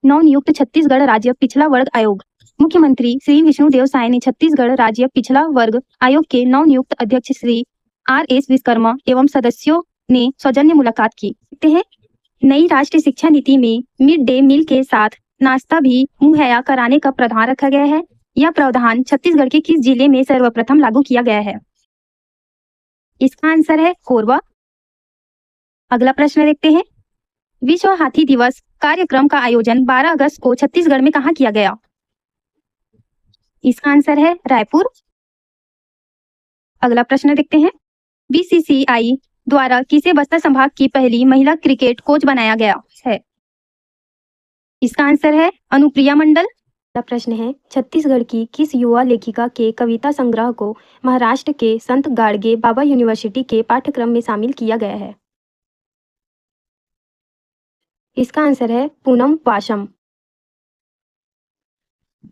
[SPEAKER 1] नवनियुक्त छत्तीसगढ़ राज्य पिछड़ा वर्ग आयोग। मुख्यमंत्री श्री विष्णुदेव साय ने छत्तीसगढ़ राज्य पिछड़ा वर्ग आयोग के नवनियुक्त अध्यक्ष श्री RS विश्वकर्मा एवं सदस्यों ने सौजन्य मुलाकात की। देखते हैं, नई राष्ट्रीय शिक्षा नीति में मिड डे मील के साथ नाश्ता भी मुहैया कराने का प्रावधान रखा गया है। यह प्रावधान छत्तीसगढ़ के किस जिले में सर्वप्रथम लागू किया गया है? इसका आंसर है कोरबा। अगला प्रश्न देखते हैं, विश्व हाथी दिवस कार्यक्रम का आयोजन 12 अगस्त को छत्तीसगढ़ में कहाँ किया गया? इसका आंसर है रायपुर। अगला प्रश्न देखते हैं, BCCI द्वारा किसे बस्तर संभाग की पहली महिला क्रिकेट कोच बनाया गया है? इसका आंसर है अनुप्रिया मंडल। अगला प्रश्न है, छत्तीसगढ़ की किस युवा लेखिका के कविता संग्रह को महाराष्ट्र के संत गाडगे बाबा यूनिवर्सिटी के पाठ्यक्रम में शामिल किया गया है? इसका आंसर है पूनम वाशम।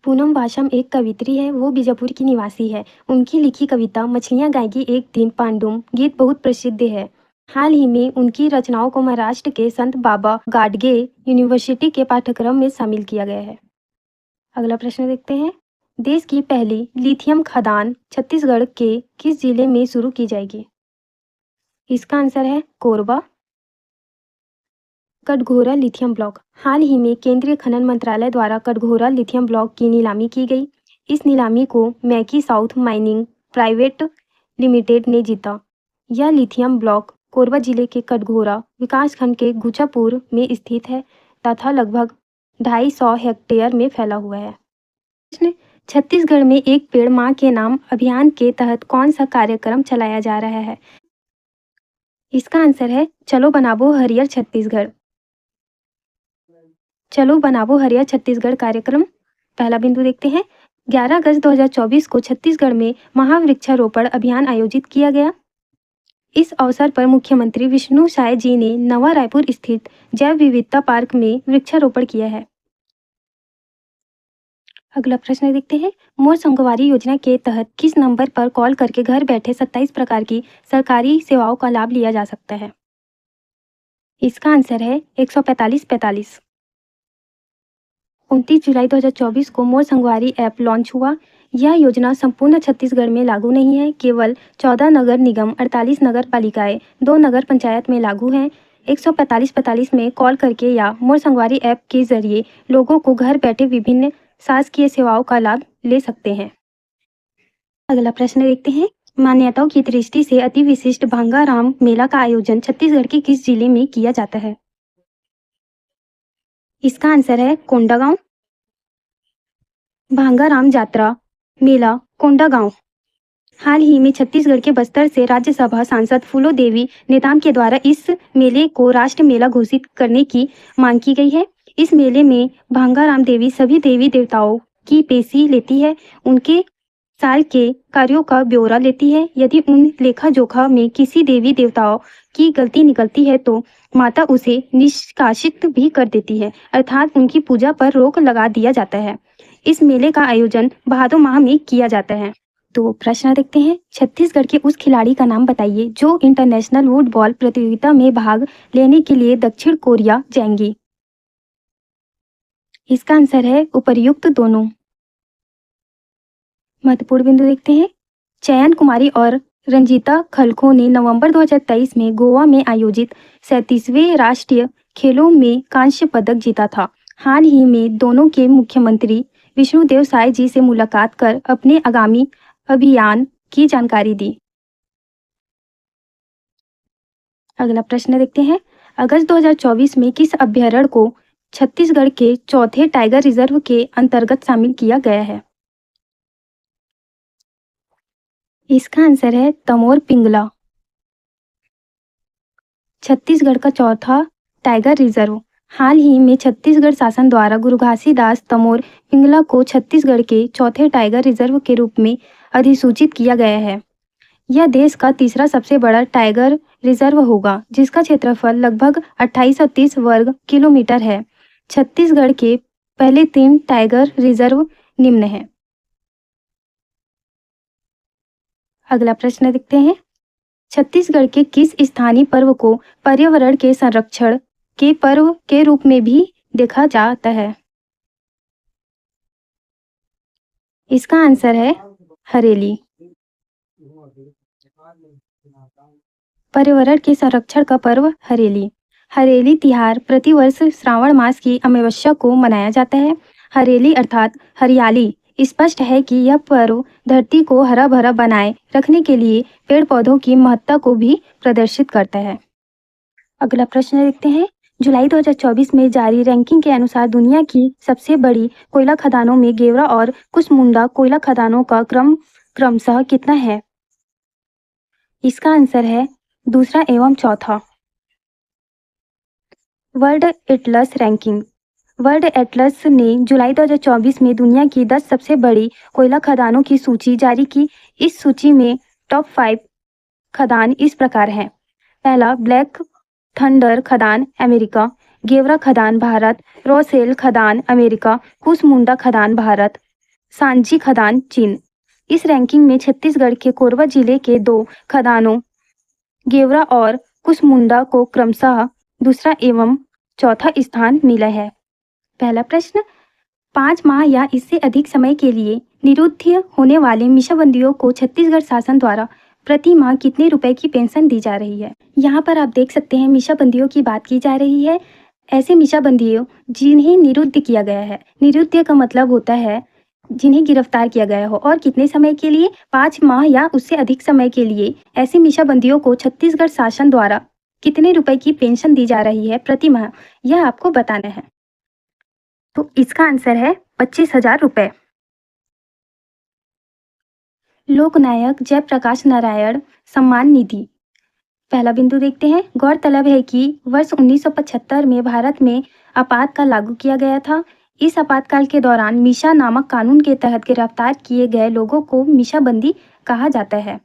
[SPEAKER 1] पूनम वाशम एक कवित्री है, वो बीजापुर की निवासी है। उनकी लिखी कविता मछलियां गाएगी एक दिन पांडुम गीत बहुत प्रसिद्ध है। हाल ही में उनकी रचनाओं को महाराष्ट्र के संत बाबा गाडगे यूनिवर्सिटी के पाठ्यक्रम में शामिल किया गया है। अगला प्रश्न देखते हैं, देश की पहली लिथियम खदान छत्तीसगढ़ के किस जिले में शुरू की जाएगी? इसका आंसर है कोरबा। Katghora lithium block. हाल ही में केंद्रीय खनन मंत्रालय द्वारा कटघोरा लिथियम ब्लॉक की नीलामी की गई। इस नीलामी को मैकी साउथ माइनिंग प्राइवेट लिमिटेड ने जीता। यह लिथियम ब्लॉक कोरबा जिले के कटघोरा विकासखंड के गुचापुर में स्थित है तथा लगभग 250 हेक्टेयर में फैला हुआ है। छत्तीसगढ़ में एक पेड़ मां के नाम अभियान के तहत कौन सा कार्यक्रम चलाया जा रहा है? इसका आंसर है चलो बनाबो हरियर छत्तीसगढ़। चलो बनाबो हरियर छत्तीसगढ़ कार्यक्रम। पहला बिंदु देखते हैं, 11 अगस्त 2024 को छत्तीसगढ़ में महावृक्षारोपण अभियान आयोजित किया गया। इस अवसर पर मुख्यमंत्री विष्णु साय जी ने नवा रायपुर स्थित जैव विविधता पार्क में वृक्षारोपण किया है। अगला प्रश्न देखते हैं, मोर संगवारी योजना के तहत किस नंबर पर कॉल करके घर बैठे 27 प्रकार की सरकारी सेवाओं का लाभ लिया जा सकता है? इसका आंसर है 14545। 29 जुलाई 2024 को मोर संगवारी ऐप लॉन्च हुआ। यह योजना संपूर्ण छत्तीसगढ़ में लागू नहीं है, केवल 14 नगर निगम, 48 नगर पालिकाएं, 2 नगर पंचायत में लागू है। 14545 में कॉल करके या मोर संगवारी ऐप के जरिए लोगों को घर बैठे विभिन्न शासकीय सेवाओं का लाभ ले सकते हैं। अगला प्रश्न देखते हैं, मान्यताओं की दृष्टि से अति विशिष्ट भांगाराम मेला का आयोजन छत्तीसगढ़ के किस जिले में किया जाता है? इसका आंसर है कोंडागांव। भांगाराम जात्रा मेला कोंडागांव। हाल ही में छत्तीसगढ़ के बस्तर से राज्यसभा सांसद फूलो देवी नेताम के द्वारा इस मेले को राष्ट्र मेला घोषित करने की मांग की गई है। इस मेले में भांगाराम देवी सभी देवी देवताओं की पेशी लेती है, उनके साल के कार्यों का ब्यौरा लेती है। यदि उन लेखा जोखा में किसी देवी देवताओं की गलती निकलती है तो माता उसे निष्कासित भी कर देती है, अर्थात उनकी पूजा पर रोक लगा दिया जाता है। इस मेले का आयोजन भादो माह में किया जाता है। तो प्रश्न देखते हैं, छत्तीसगढ़ के उस खिलाड़ी का नाम बताइए जो इंटरनेशनल वुडबॉल प्रतियोगिता में भाग लेने के लिए दक्षिण कोरिया जाएंगी। इसका आंसर है उपर्युक्त दोनों। महत्वपूर्ण बिंदु देखते हैं, चयन कुमारी और रंजीता खलखो ने नवंबर 2023 में गोवा में आयोजित 37वें राष्ट्रीय खेलों में कांस्य पदक जीता था। हाल ही में दोनों के मुख्यमंत्री विष्णुदेव साय जी से मुलाकात कर अपने आगामी अभियान की जानकारी दी। अगला प्रश्न देखते हैं। अगस्त 2024 में किस अभ्यारण्य को छत्तीसगढ़ के चौथे टाइगर रिजर्व के अंतर्गत शामिल किया गया है? इसका आंसर है तमोर पिंगला। छत्तीसगढ़ का चौथा टाइगर रिजर्व। हाल ही में छत्तीसगढ़ शासन द्वारा गुरु घासीदास तमोर पिंगला को छत्तीसगढ़ के चौथे टाइगर रिजर्व के रूप में अधिसूचित किया गया है। यह देश का तीसरा सबसे बड़ा टाइगर रिजर्व होगा, जिसका क्षेत्रफल लगभग 2830 वर्ग किलोमीटर है। छत्तीसगढ़ के पहले 3 टाइगर रिजर्व निम्न हैं। अगला प्रश्न देखते हैं। छत्तीसगढ़ के किस स्थानीय पर्व को पर्यावरण के संरक्षण के पर्व के रूप में भी देखा जाता है? इसका आंसर है हरेली। पर्यावरण के संरक्षण का पर्व हरेली। हरेली तिहार प्रतिवर्ष श्रावण मास की अमावस्या को मनाया जाता है। हरेली अर्थात हरियाली स्पष्ट है कि यह पर्व धरती को हरा भरा बनाए रखने के लिए पेड़ पौधों की महत्ता को भी प्रदर्शित करता है। अगला प्रश्न देखते हैं। जुलाई 2024 में जारी रैंकिंग के अनुसार दुनिया की सबसे बड़ी कोयला खदानों में गेवरा और कुसमुंडा कोयला खदानों का क्रम क्रमशः कितना है? इसका आंसर है दूसरा एवं चौथा। World Atlas ranking. World Atlas ने जुलाई 2024 में दुनिया की 10 सबसे बड़ी कोयला खदानों की सूची जारी की। इस सूची में टॉप 5 खदान इस प्रकार हैं। पहला, ब्लैक थंडर खदान अमेरिका, गेवरा खदान भारत, रोसेल खदान अमेरिका, कुसमुंडा खदान भारत, सांची खदान चीन। इस रैंकिंग में छत्तीसगढ़ के कोरबा जिले के 2 खदानों गेवरा और कुसमुंडा को क्रमशः दूसरा एवं चौथा स्थान मिला है। पहला प्रश्न, 5 माह या इससे अधिक समय के लिए निरुद्ध होने वाले मीसाबंदियों को छत्तीसगढ़ शासन द्वारा प्रति माह कितने रुपए की पेंशन दी जा रही है? यहाँ पर आप देख सकते हैं मीसाबंदियों की बात की जा रही है। ऐसे मीसाबंदियों जिन्हें निरुद्ध किया गया है। निरुद्ध का मतलब होता है जिन्हें गिरफ्तार किया गया हो, और कितने समय के लिए? 5 माह या उससे अधिक समय के लिए ऐसे मीसाबंदियों को छत्तीसगढ़ शासन द्वारा कितने रुपए की पेंशन दी जा रही है प्रति माह, यह आपको बताना है। तो इसका आंसर है 25,000 रुपये। लोकनायक जयप्रकाश नारायण सम्मान निधि। पहला बिंदु देखते हैं। गौरतलब है कि वर्ष 1975 में भारत में आपातकाल लागू किया गया था। इस आपातकाल के दौरान मीसा नामक कानून के तहत गिरफ्तार किए गए लोगों को मीसाबंदी कहा जाता है।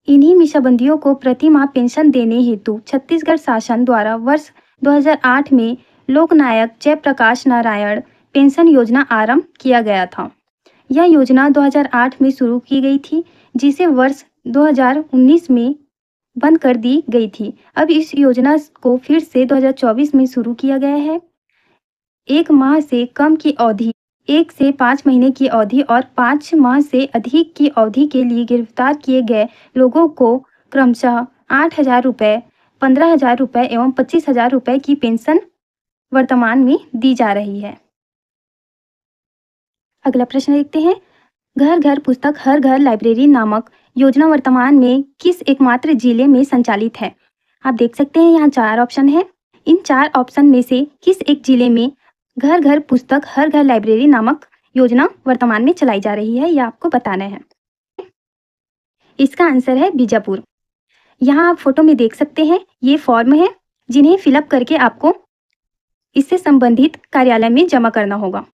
[SPEAKER 1] इन्हीं मीसाबंदियों को प्रति माह पेंशन देने हेतु छत्तीसगढ़ शासन द्वारा वर्ष 2008 में लोकनायक जयप्रकाश नारायण पेंशन योजना आरंभ किया गया था। यह योजना 2008 में शुरू की गई थी, जिसे वर्ष 2019 में बंद कर दी गई थी। अब इस योजना को फिर से 2024 में शुरू किया गया है। 1 माह से कम की अवधि, 1 से 5 महीने की अवधि और 5 माह से अधिक की अवधि के लिए गिरफ्तार किए गए लोगों को क्रमशः 8,000 रुपये, 15,000 रुपये एवं 25,000 रुपये की पेंशन वर्तमान में दी जा रही है। अगला प्रश्न देखते हैं। घर घर पुस्तक हर घर लाइब्रेरी नामक योजना वर्तमान में किस एकमात्र जिले में संचालित है? आप देख सकते हैं यहाँ 4 ऑप्शन है। इन 4 ऑप्शन में से किस एक जिले में घर घर पुस्तक हर घर लाइब्रेरी नामक योजना वर्तमान में चलाई जा रही है, यह आपको बताना है। इसका आंसर है बीजापुर। यहाँ आप फोटो में देख सकते हैं, ये फॉर्म है जिन्हें फिलअप करके आपको इससे संबंधित कार्यालय में जमा करना होगा।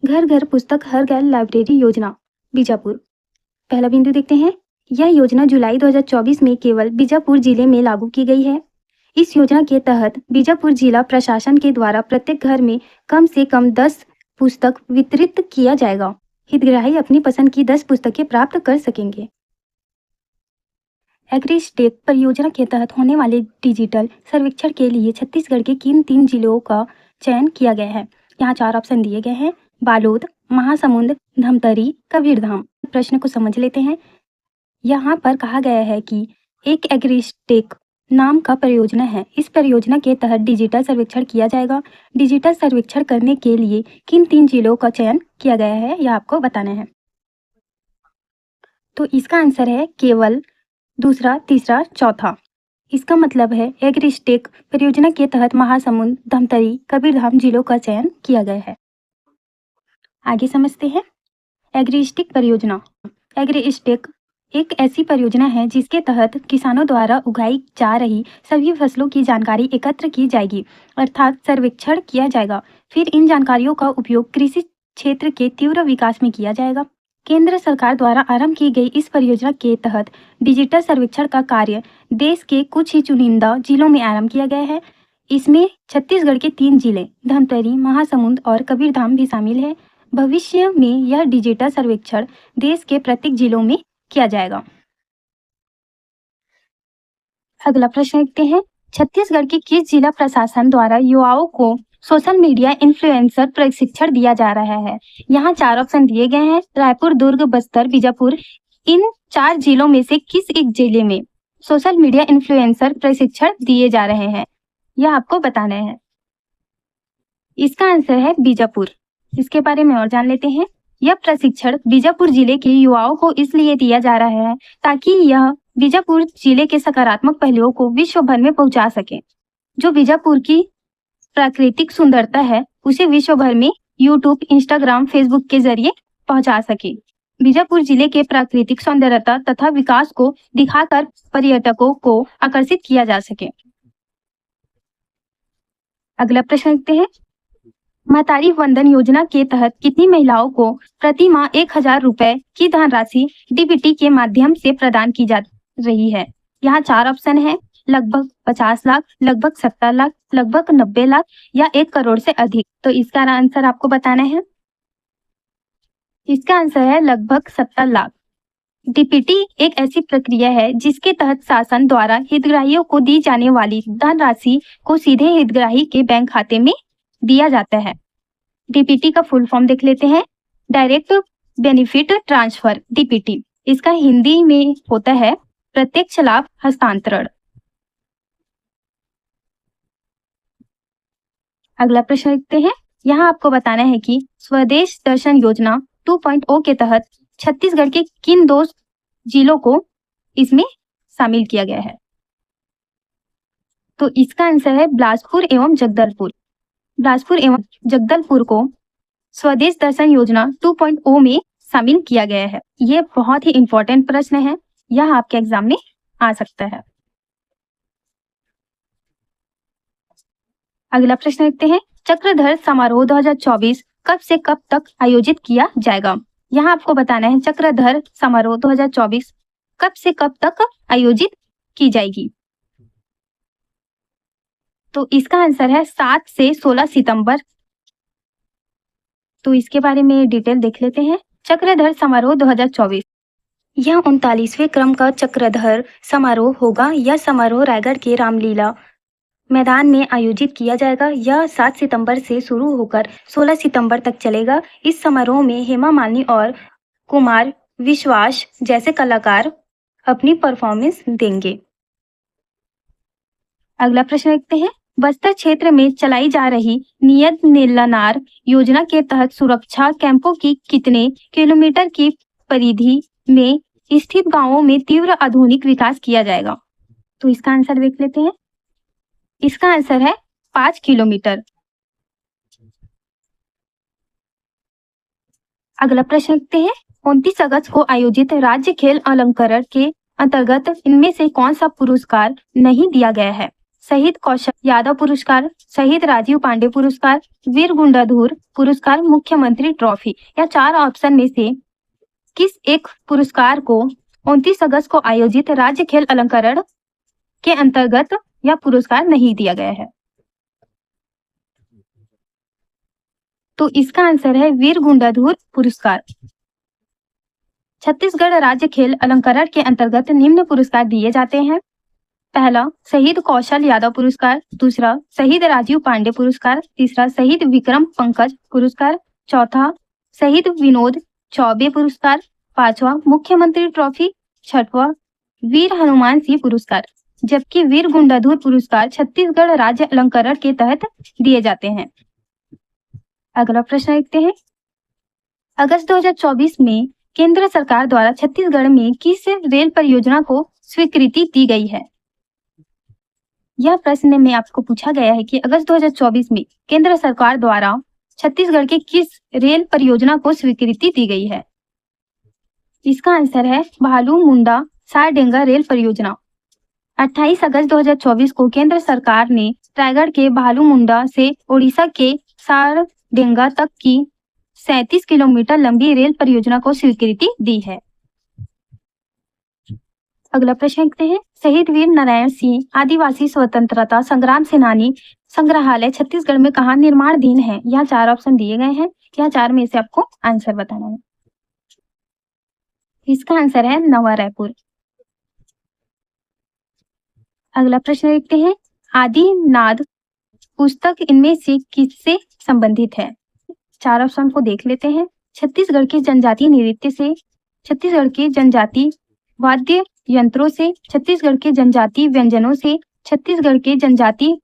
[SPEAKER 1] घर घर पुस्तक हर घर लाइब्रेरी योजना बीजापुर। पहला बिंदु देखते हैं। यह योजना जुलाई 2024 में केवल बीजापुर जिले में लागू की गई है। इस योजना के तहत बीजापुर जिला प्रशासन के द्वारा प्रत्येक घर में कम से कम 10 पुस्तक वितरित किया जाएगा। हितग्राही अपनी पसंद की 10 पुस्तकें प्राप्त कर सकेंगे। एग्रीस्टेक परियोजना के तहत होने वाले डिजिटल सर्वेक्षण के लिए छत्तीसगढ़ के किन 3 जिलों का चयन किया गया है? यहाँ 4 ऑप्शन दिए गए हैं। बालोद, महासमुंद, धमतरी, कबीरधाम। प्रश्न को समझ लेते हैं। यहाँ पर कहा गया है कि एक एग्रीस्टेक नाम का परियोजना है। इस परियोजना के तहत डिजिटल सर्वेक्षण किया जाएगा। डिजिटल सर्वेक्षण करने के लिए किन 3 जिलों का चयन किया गया है, यह आपको बताना है। तो इसका आंसर है केवल दूसरा, तीसरा, चौथा। इसका मतलब है एग्रिस्टेक परियोजना के तहत महासमुंद, धमतरी, कबीरधाम जिलों का चयन किया गया है। आगे समझते हैं एग्रिस्टिक परियोजना। एग्रिस्टेक एक ऐसी परियोजना है जिसके तहत किसानों द्वारा उगाई जा रही सभी फसलों की जानकारी एकत्र की जाएगी, अर्थात सर्वेक्षण किया जाएगा। फिर इन जानकारियों का उपयोग कृषि क्षेत्र के तीव्र विकास में किया जाएगा। केंद्र सरकार द्वारा आरंभ की गई इस परियोजना के तहत डिजिटल सर्वेक्षण का कार्य देश के कुछ ही चुनिंदा जिलों में आरंभ किया गया है। इसमें छत्तीसगढ़ के 3 जिले धमतरी, महासमुंद और कबीरधाम भी शामिल है। भविष्य में यह डिजिटल सर्वेक्षण देश के प्रत्येक जिलों में किया जाएगा। अगला प्रश्न देखते हैं, छत्तीसगढ़ के किस जिला प्रशासन द्वारा युवाओं को सोशल मीडिया इन्फ्लुएंसर प्रशिक्षण दिया जा रहा है? यहाँ 4 ऑप्शन दिए गए हैं, रायपुर, दुर्ग, बस्तर, बीजापुर। इन 4 जिलों में से किस एक जिले में सोशल मीडिया इन्फ्लुएंसर प्रशिक्षण दिए जा रहे हैं, यह आपको बताना है। इसका आंसर है बीजापुर। इसके बारे में और जान लेते हैं। यह प्रशिक्षण बीजापुर जिले के युवाओं को इसलिए दिया जा रहा है ताकि यह बीजापुर जिले के सकारात्मक पहलुओं को विश्व भर में पहुंचा सके। जो बीजापुर की प्राकृतिक सुंदरता है उसे विश्व भर में यूट्यूब, इंस्टाग्राम, फेसबुक के जरिए पहुंचा सके। बीजापुर जिले के प्राकृतिक सौंदर्यता तथा विकास को दिखाकर पर्यटकों को आकर्षित किया जा सके। अगला प्रश्न देखते हैं, महतारी वंदन योजना के तहत कितनी महिलाओं को प्रति माह 1000 रुपए की धनराशि डीबीटी के माध्यम से प्रदान की जा रही है? यहाँ 4 ऑप्शन है, लगभग 50 लाख, लगभग 70 लाख, लगभग 90 लाख या 1 करोड़ से अधिक। तो इसका आंसर आपको बताना है। इसका आंसर है लगभग 70 लाख। डीपीटी एक ऐसी प्रक्रिया है जिसके तहत शासन द्वारा हितग्राहियों को दी जाने वाली धनराशि को सीधे हितग्राही के बैंक खाते में दिया जाता है। डीपीटी का फुल फॉर्म देख लेते हैं, डायरेक्ट बेनिफिट ट्रांसफर, डीपीटी। इसका हिंदी में होता है प्रत्यक्ष लाभ हस्तांतरण। अगला प्रश्न देखते हैं, यहाँ आपको बताना है कि स्वदेश दर्शन योजना 2.0 के तहत छत्तीसगढ़ के किन 2 जिलों को इसमें शामिल किया गया है? तो इसका आंसर है बिलासपुर एवं जगदलपुर। बिलासपुर एवं जगदलपुर को स्वदेश दर्शन योजना 2.0 में शामिल किया गया है। ये बहुत ही इंपॉर्टेंट प्रश्न है, यह आपके एग्जाम में आ सकता है। अगला प्रश्न देखते हैं, चक्रधर समारोह 2024 कब से कब तक आयोजित किया जाएगा? यहाँ आपको बताना है चक्रधर समारोह 2024 कब से कब तक आयोजित की जाएगी। तो इसका आंसर है 7 से 16 सितंबर। तो इसके बारे में डिटेल देख लेते हैं। चक्रधर समारोह 2024 यह 39वें क्रम का चक्रधर समारोह होगा। यह समारोह रायगढ़ के रामलीला मैदान में आयोजित किया जाएगा। यह 7 सितंबर से शुरू होकर 16 सितंबर तक चलेगा। इस समारोह में हेमा मालिनी और कुमार विश्वास जैसे कलाकार अपनी परफॉर्मेंस देंगे। अगला प्रश्न देखते हैं, बस्तर क्षेत्र में चलाई जा रही नियत नीलानार योजना के तहत सुरक्षा कैंपों की कितने किलोमीटर की परिधि में स्थित गांवों में तीव्र आधुनिक विकास किया जाएगा? तो इसका आंसर देख लेते हैं। इसका आंसर है 5 किलोमीटर। अगला प्रश्न देखते हैं, 29 अगस्त को आयोजित राज्य खेल अलंकरण के अंतर्गत इनमें से कौन सा पुरस्कार नहीं दिया गया है? शहीद कौशल यादव पुरस्कार, शहीद राजीव पांडे पुरस्कार, वीर गुंडाधुर पुरस्कार, मुख्यमंत्री ट्रॉफी। या 4 ऑप्शन में से किस एक पुरस्कार को 29 अगस्त को आयोजित राज्य खेल अलंकरण के अंतर्गत यह पुरस्कार नहीं दिया गया है? तो इसका आंसर है वीर गुंडाधुर पुरस्कार। छत्तीसगढ़ राज्य खेल अलंकरण के अंतर्गत निम्न पुरस्कार दिए जाते हैं। पहला शहीद कौशल यादव पुरस्कार, दूसरा शहीद राजीव पांडे पुरस्कार, तीसरा शहीद विक्रम पंकज पुरस्कार, चौथा शहीद विनोद चौबे पुरस्कार, पांचवा मुख्यमंत्री ट्रॉफी, छठवां वीर हनुमान सिंह पुरस्कार। जबकि वीर गुंडाधुर पुरस्कार छत्तीसगढ़ राज्य अलंकरण के तहत दिए जाते हैं। अगला प्रश्न देखते हैं। अगस्त 2024 में केंद्र सरकार द्वारा छत्तीसगढ़ में किस रेल परियोजना को स्वीकृति दी गई है? यह प्रश्न में आपको पूछा गया है कि अगस्त 2024 में केंद्र सरकार द्वारा छत्तीसगढ़ के किस रेल परियोजना को स्वीकृति दी गई है? इसका आंसर है भालू मुंडा सारडेंगा रेल परियोजना। 28 अगस्त 2024 को केंद्र सरकार ने रायगढ़ के भालू मुंडा से ओडिशा के सारडेंगा तक की 37 किलोमीटर लंबी रेल परियोजना को स्वीकृति दी है। अगला प्रश्न देखते हैं। शहीद वीर नारायण सिंह आदिवासी स्वतंत्रता संग्राम सेनानी संग्रहालय छत्तीसगढ़ में कहाँ निर्माणाधीन है? यहाँ 4 ऑप्शन दिए गए हैं। यहाँ 4 में से आपको आंसर बताना है। इसका आंसर है नवा रायपुर। अगला प्रश्न देखते हैं। आदिनाद पुस्तक इनमें से किससे संबंधित है? 4 ऑप्शन को देख लेते हैं। छत्तीसगढ़ के जनजातीय नृत्य से, छत्तीसगढ़ के जनजातीय वाद्य यंत्रों से, छत्तीसगढ़ के जनजातीय व्यंजनों से, छत्तीसगढ़ के जनजातीय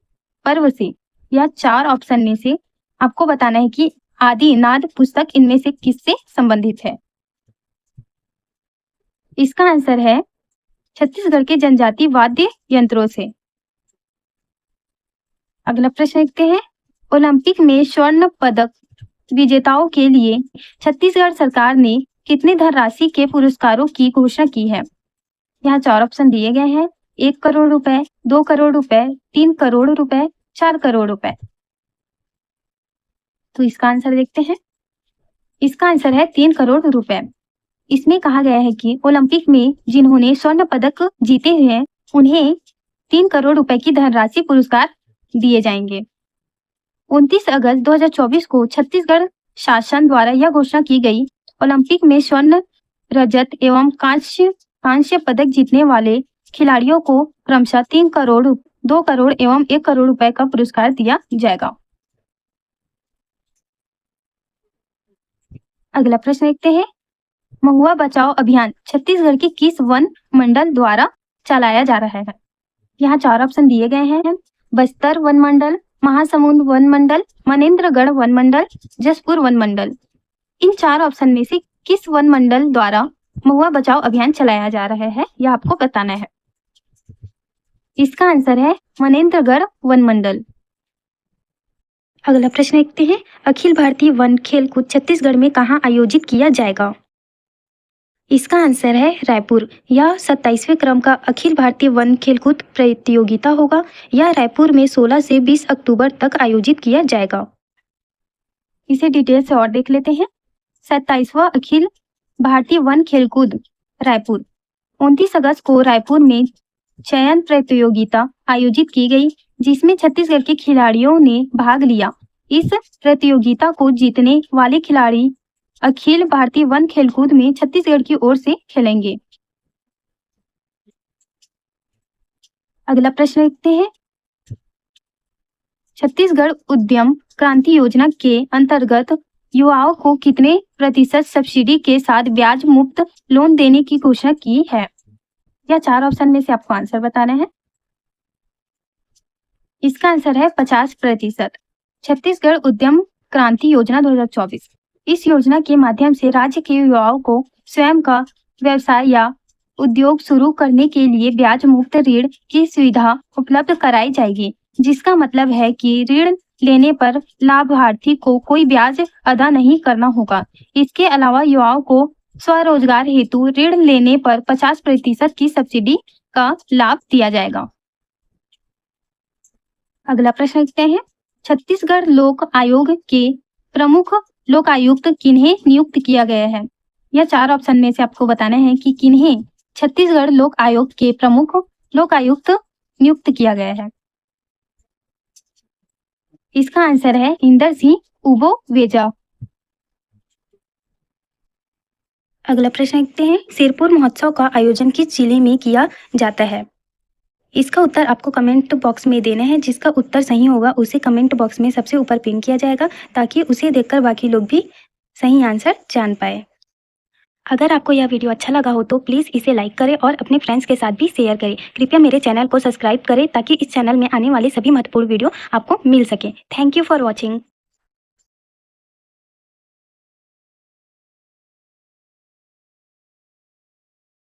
[SPEAKER 1] पर्व से। या 4 ऑप्शन में से आपको बताना है कि आदिनाद पुस्तक इनमें से किससे संबंधित है। इसका आंसर है छत्तीसगढ़ के जनजातीय वाद्य यंत्रों से। अगला प्रश्न देखते हैं। ओलंपिक में स्वर्ण पदक विजेताओं के लिए छत्तीसगढ़ सरकार ने कितनी धनराशि के पुरस्कारों की घोषणा की है? यहाँ 4 ऑप्शन दिए गए हैं। 1 करोड़ रुपए, 2 करोड़ रुपए, 3 करोड़ रुपए, 4 करोड़ रुपए। तो इसका आंसर देखते हैं। इसका आंसर है 3 करोड़ रुपए। इसमें कहा गया है कि ओलंपिक में जिन्होंने स्वर्ण पदक जीते हैं उन्हें 3 करोड़ रुपए की धनराशि पुरस्कार दिए जाएंगे। 29 अगस्त 2024 को छत्तीसगढ़ शासन द्वारा यह घोषणा की गई। ओलंपिक में स्वर्ण, रजत एवं कांस्य पदक जीतने वाले खिलाड़ियों को क्रमशः 3 करोड़, 2 करोड़ एवं 1 करोड़ रुपए का पुरस्कार दिया जाएगा। अगला प्रश्न देखते हैं। महुआ बचाओ अभियान छत्तीसगढ़ के किस वन मंडल द्वारा चलाया जा रहा है? यहाँ 4 ऑप्शन दिए गए हैं। बस्तर वन मंडल, महासमुंद वन मंडल, मनेन्द्रगढ़ वन मंडल, जसपुर वन मंडल। इन 4 ऑप्शन में से किस वन मंडल द्वारा महुआ बचाओ अभियान चलाया जा रहा है, यह आपको बताना है। इसका आंसर है मनेन्द्रगढ़ वन मंडल। अगला प्रश्न देखते हैं। अखिल भारतीय वन खेलकूद छत्तीसगढ़ में कहाँ आयोजित किया जाएगा? इसका आंसर है रायपुर। यह 27वें क्रम का अखिल भारतीय वन खेलकूद प्रतियोगिता होगा। यह रायपुर में 16 से 20 अक्टूबर तक आयोजित किया जाएगा। इसे डिटेल से और देख लेते हैं। 27वां अखिल भारतीय वन खेलकूद रायपुर 29 अगस्त को रायपुर में चयन प्रतियोगिता आयोजित की गई, जिसमें छत्तीसगढ़ के खिलाड़ियों ने भाग लिया। इस प्रतियोगिता को जीतने वाले खिलाड़ी अखिल भारतीय वन खेलकूद में छत्तीसगढ़ की ओर से खेलेंगे। अगला प्रश्न देखते हैं। छत्तीसगढ़ उद्यम क्रांति योजना के अंतर्गत युवाओं को कितने प्रतिशत सब्सिडी के साथ ब्याज मुक्त लोन देने की घोषणा की है? या 4 ऑप्शन में से आपको आंसर बताना है। इसका आंसर है 50%। छत्तीसगढ़ उद्यम क्रांति योजना 2024। इस योजना के माध्यम से राज्य के युवाओं को स्वयं का व्यवसाय या उद्योग शुरू करने के लिए ब्याज मुक्त ऋण की सुविधा उपलब्ध कराई जाएगी, जिसका मतलब है कि ऋण लेने पर लाभार्थी को कोई ब्याज अदा नहीं करना होगा। इसके अलावा युवाओं को स्वरोजगार हेतु ऋण लेने पर 50% की सब्सिडी का लाभ दिया जाएगा। अगला प्रश्न देखते हैं। छत्तीसगढ़ लोक आयोग के प्रमुख लोकायुक्त किन्हें नियुक्त किया गया है? यह 4 ऑप्शन में से आपको बताना है कि किन्हें छत्तीसगढ़ लोक आयोग के प्रमुख लोकायुक्त नियुक्त किया गया है। इसका आंसर है इंदर सिंह उबो वेजा। अगला प्रश्न देखते हैं। सिरपुर महोत्सव का आयोजन किस जिले में किया जाता है? इसका उत्तर आपको कमेंट बॉक्स में देना है। जिसका उत्तर सही होगा उसे कमेंट बॉक्स में सबसे ऊपर पिन किया जाएगा, ताकि उसे देखकर बाकी लोग भी सही आंसर जान पाए। अगर आपको यह वीडियो अच्छा लगा हो तो प्लीज़ इसे लाइक करें और अपने फ्रेंड्स के साथ भी शेयर करें। कृपया मेरे चैनल को सब्सक्राइब करें ताकि इस चैनल में आने वाली सभी महत्वपूर्ण वीडियो आपको मिल सकें। Thank you for watching.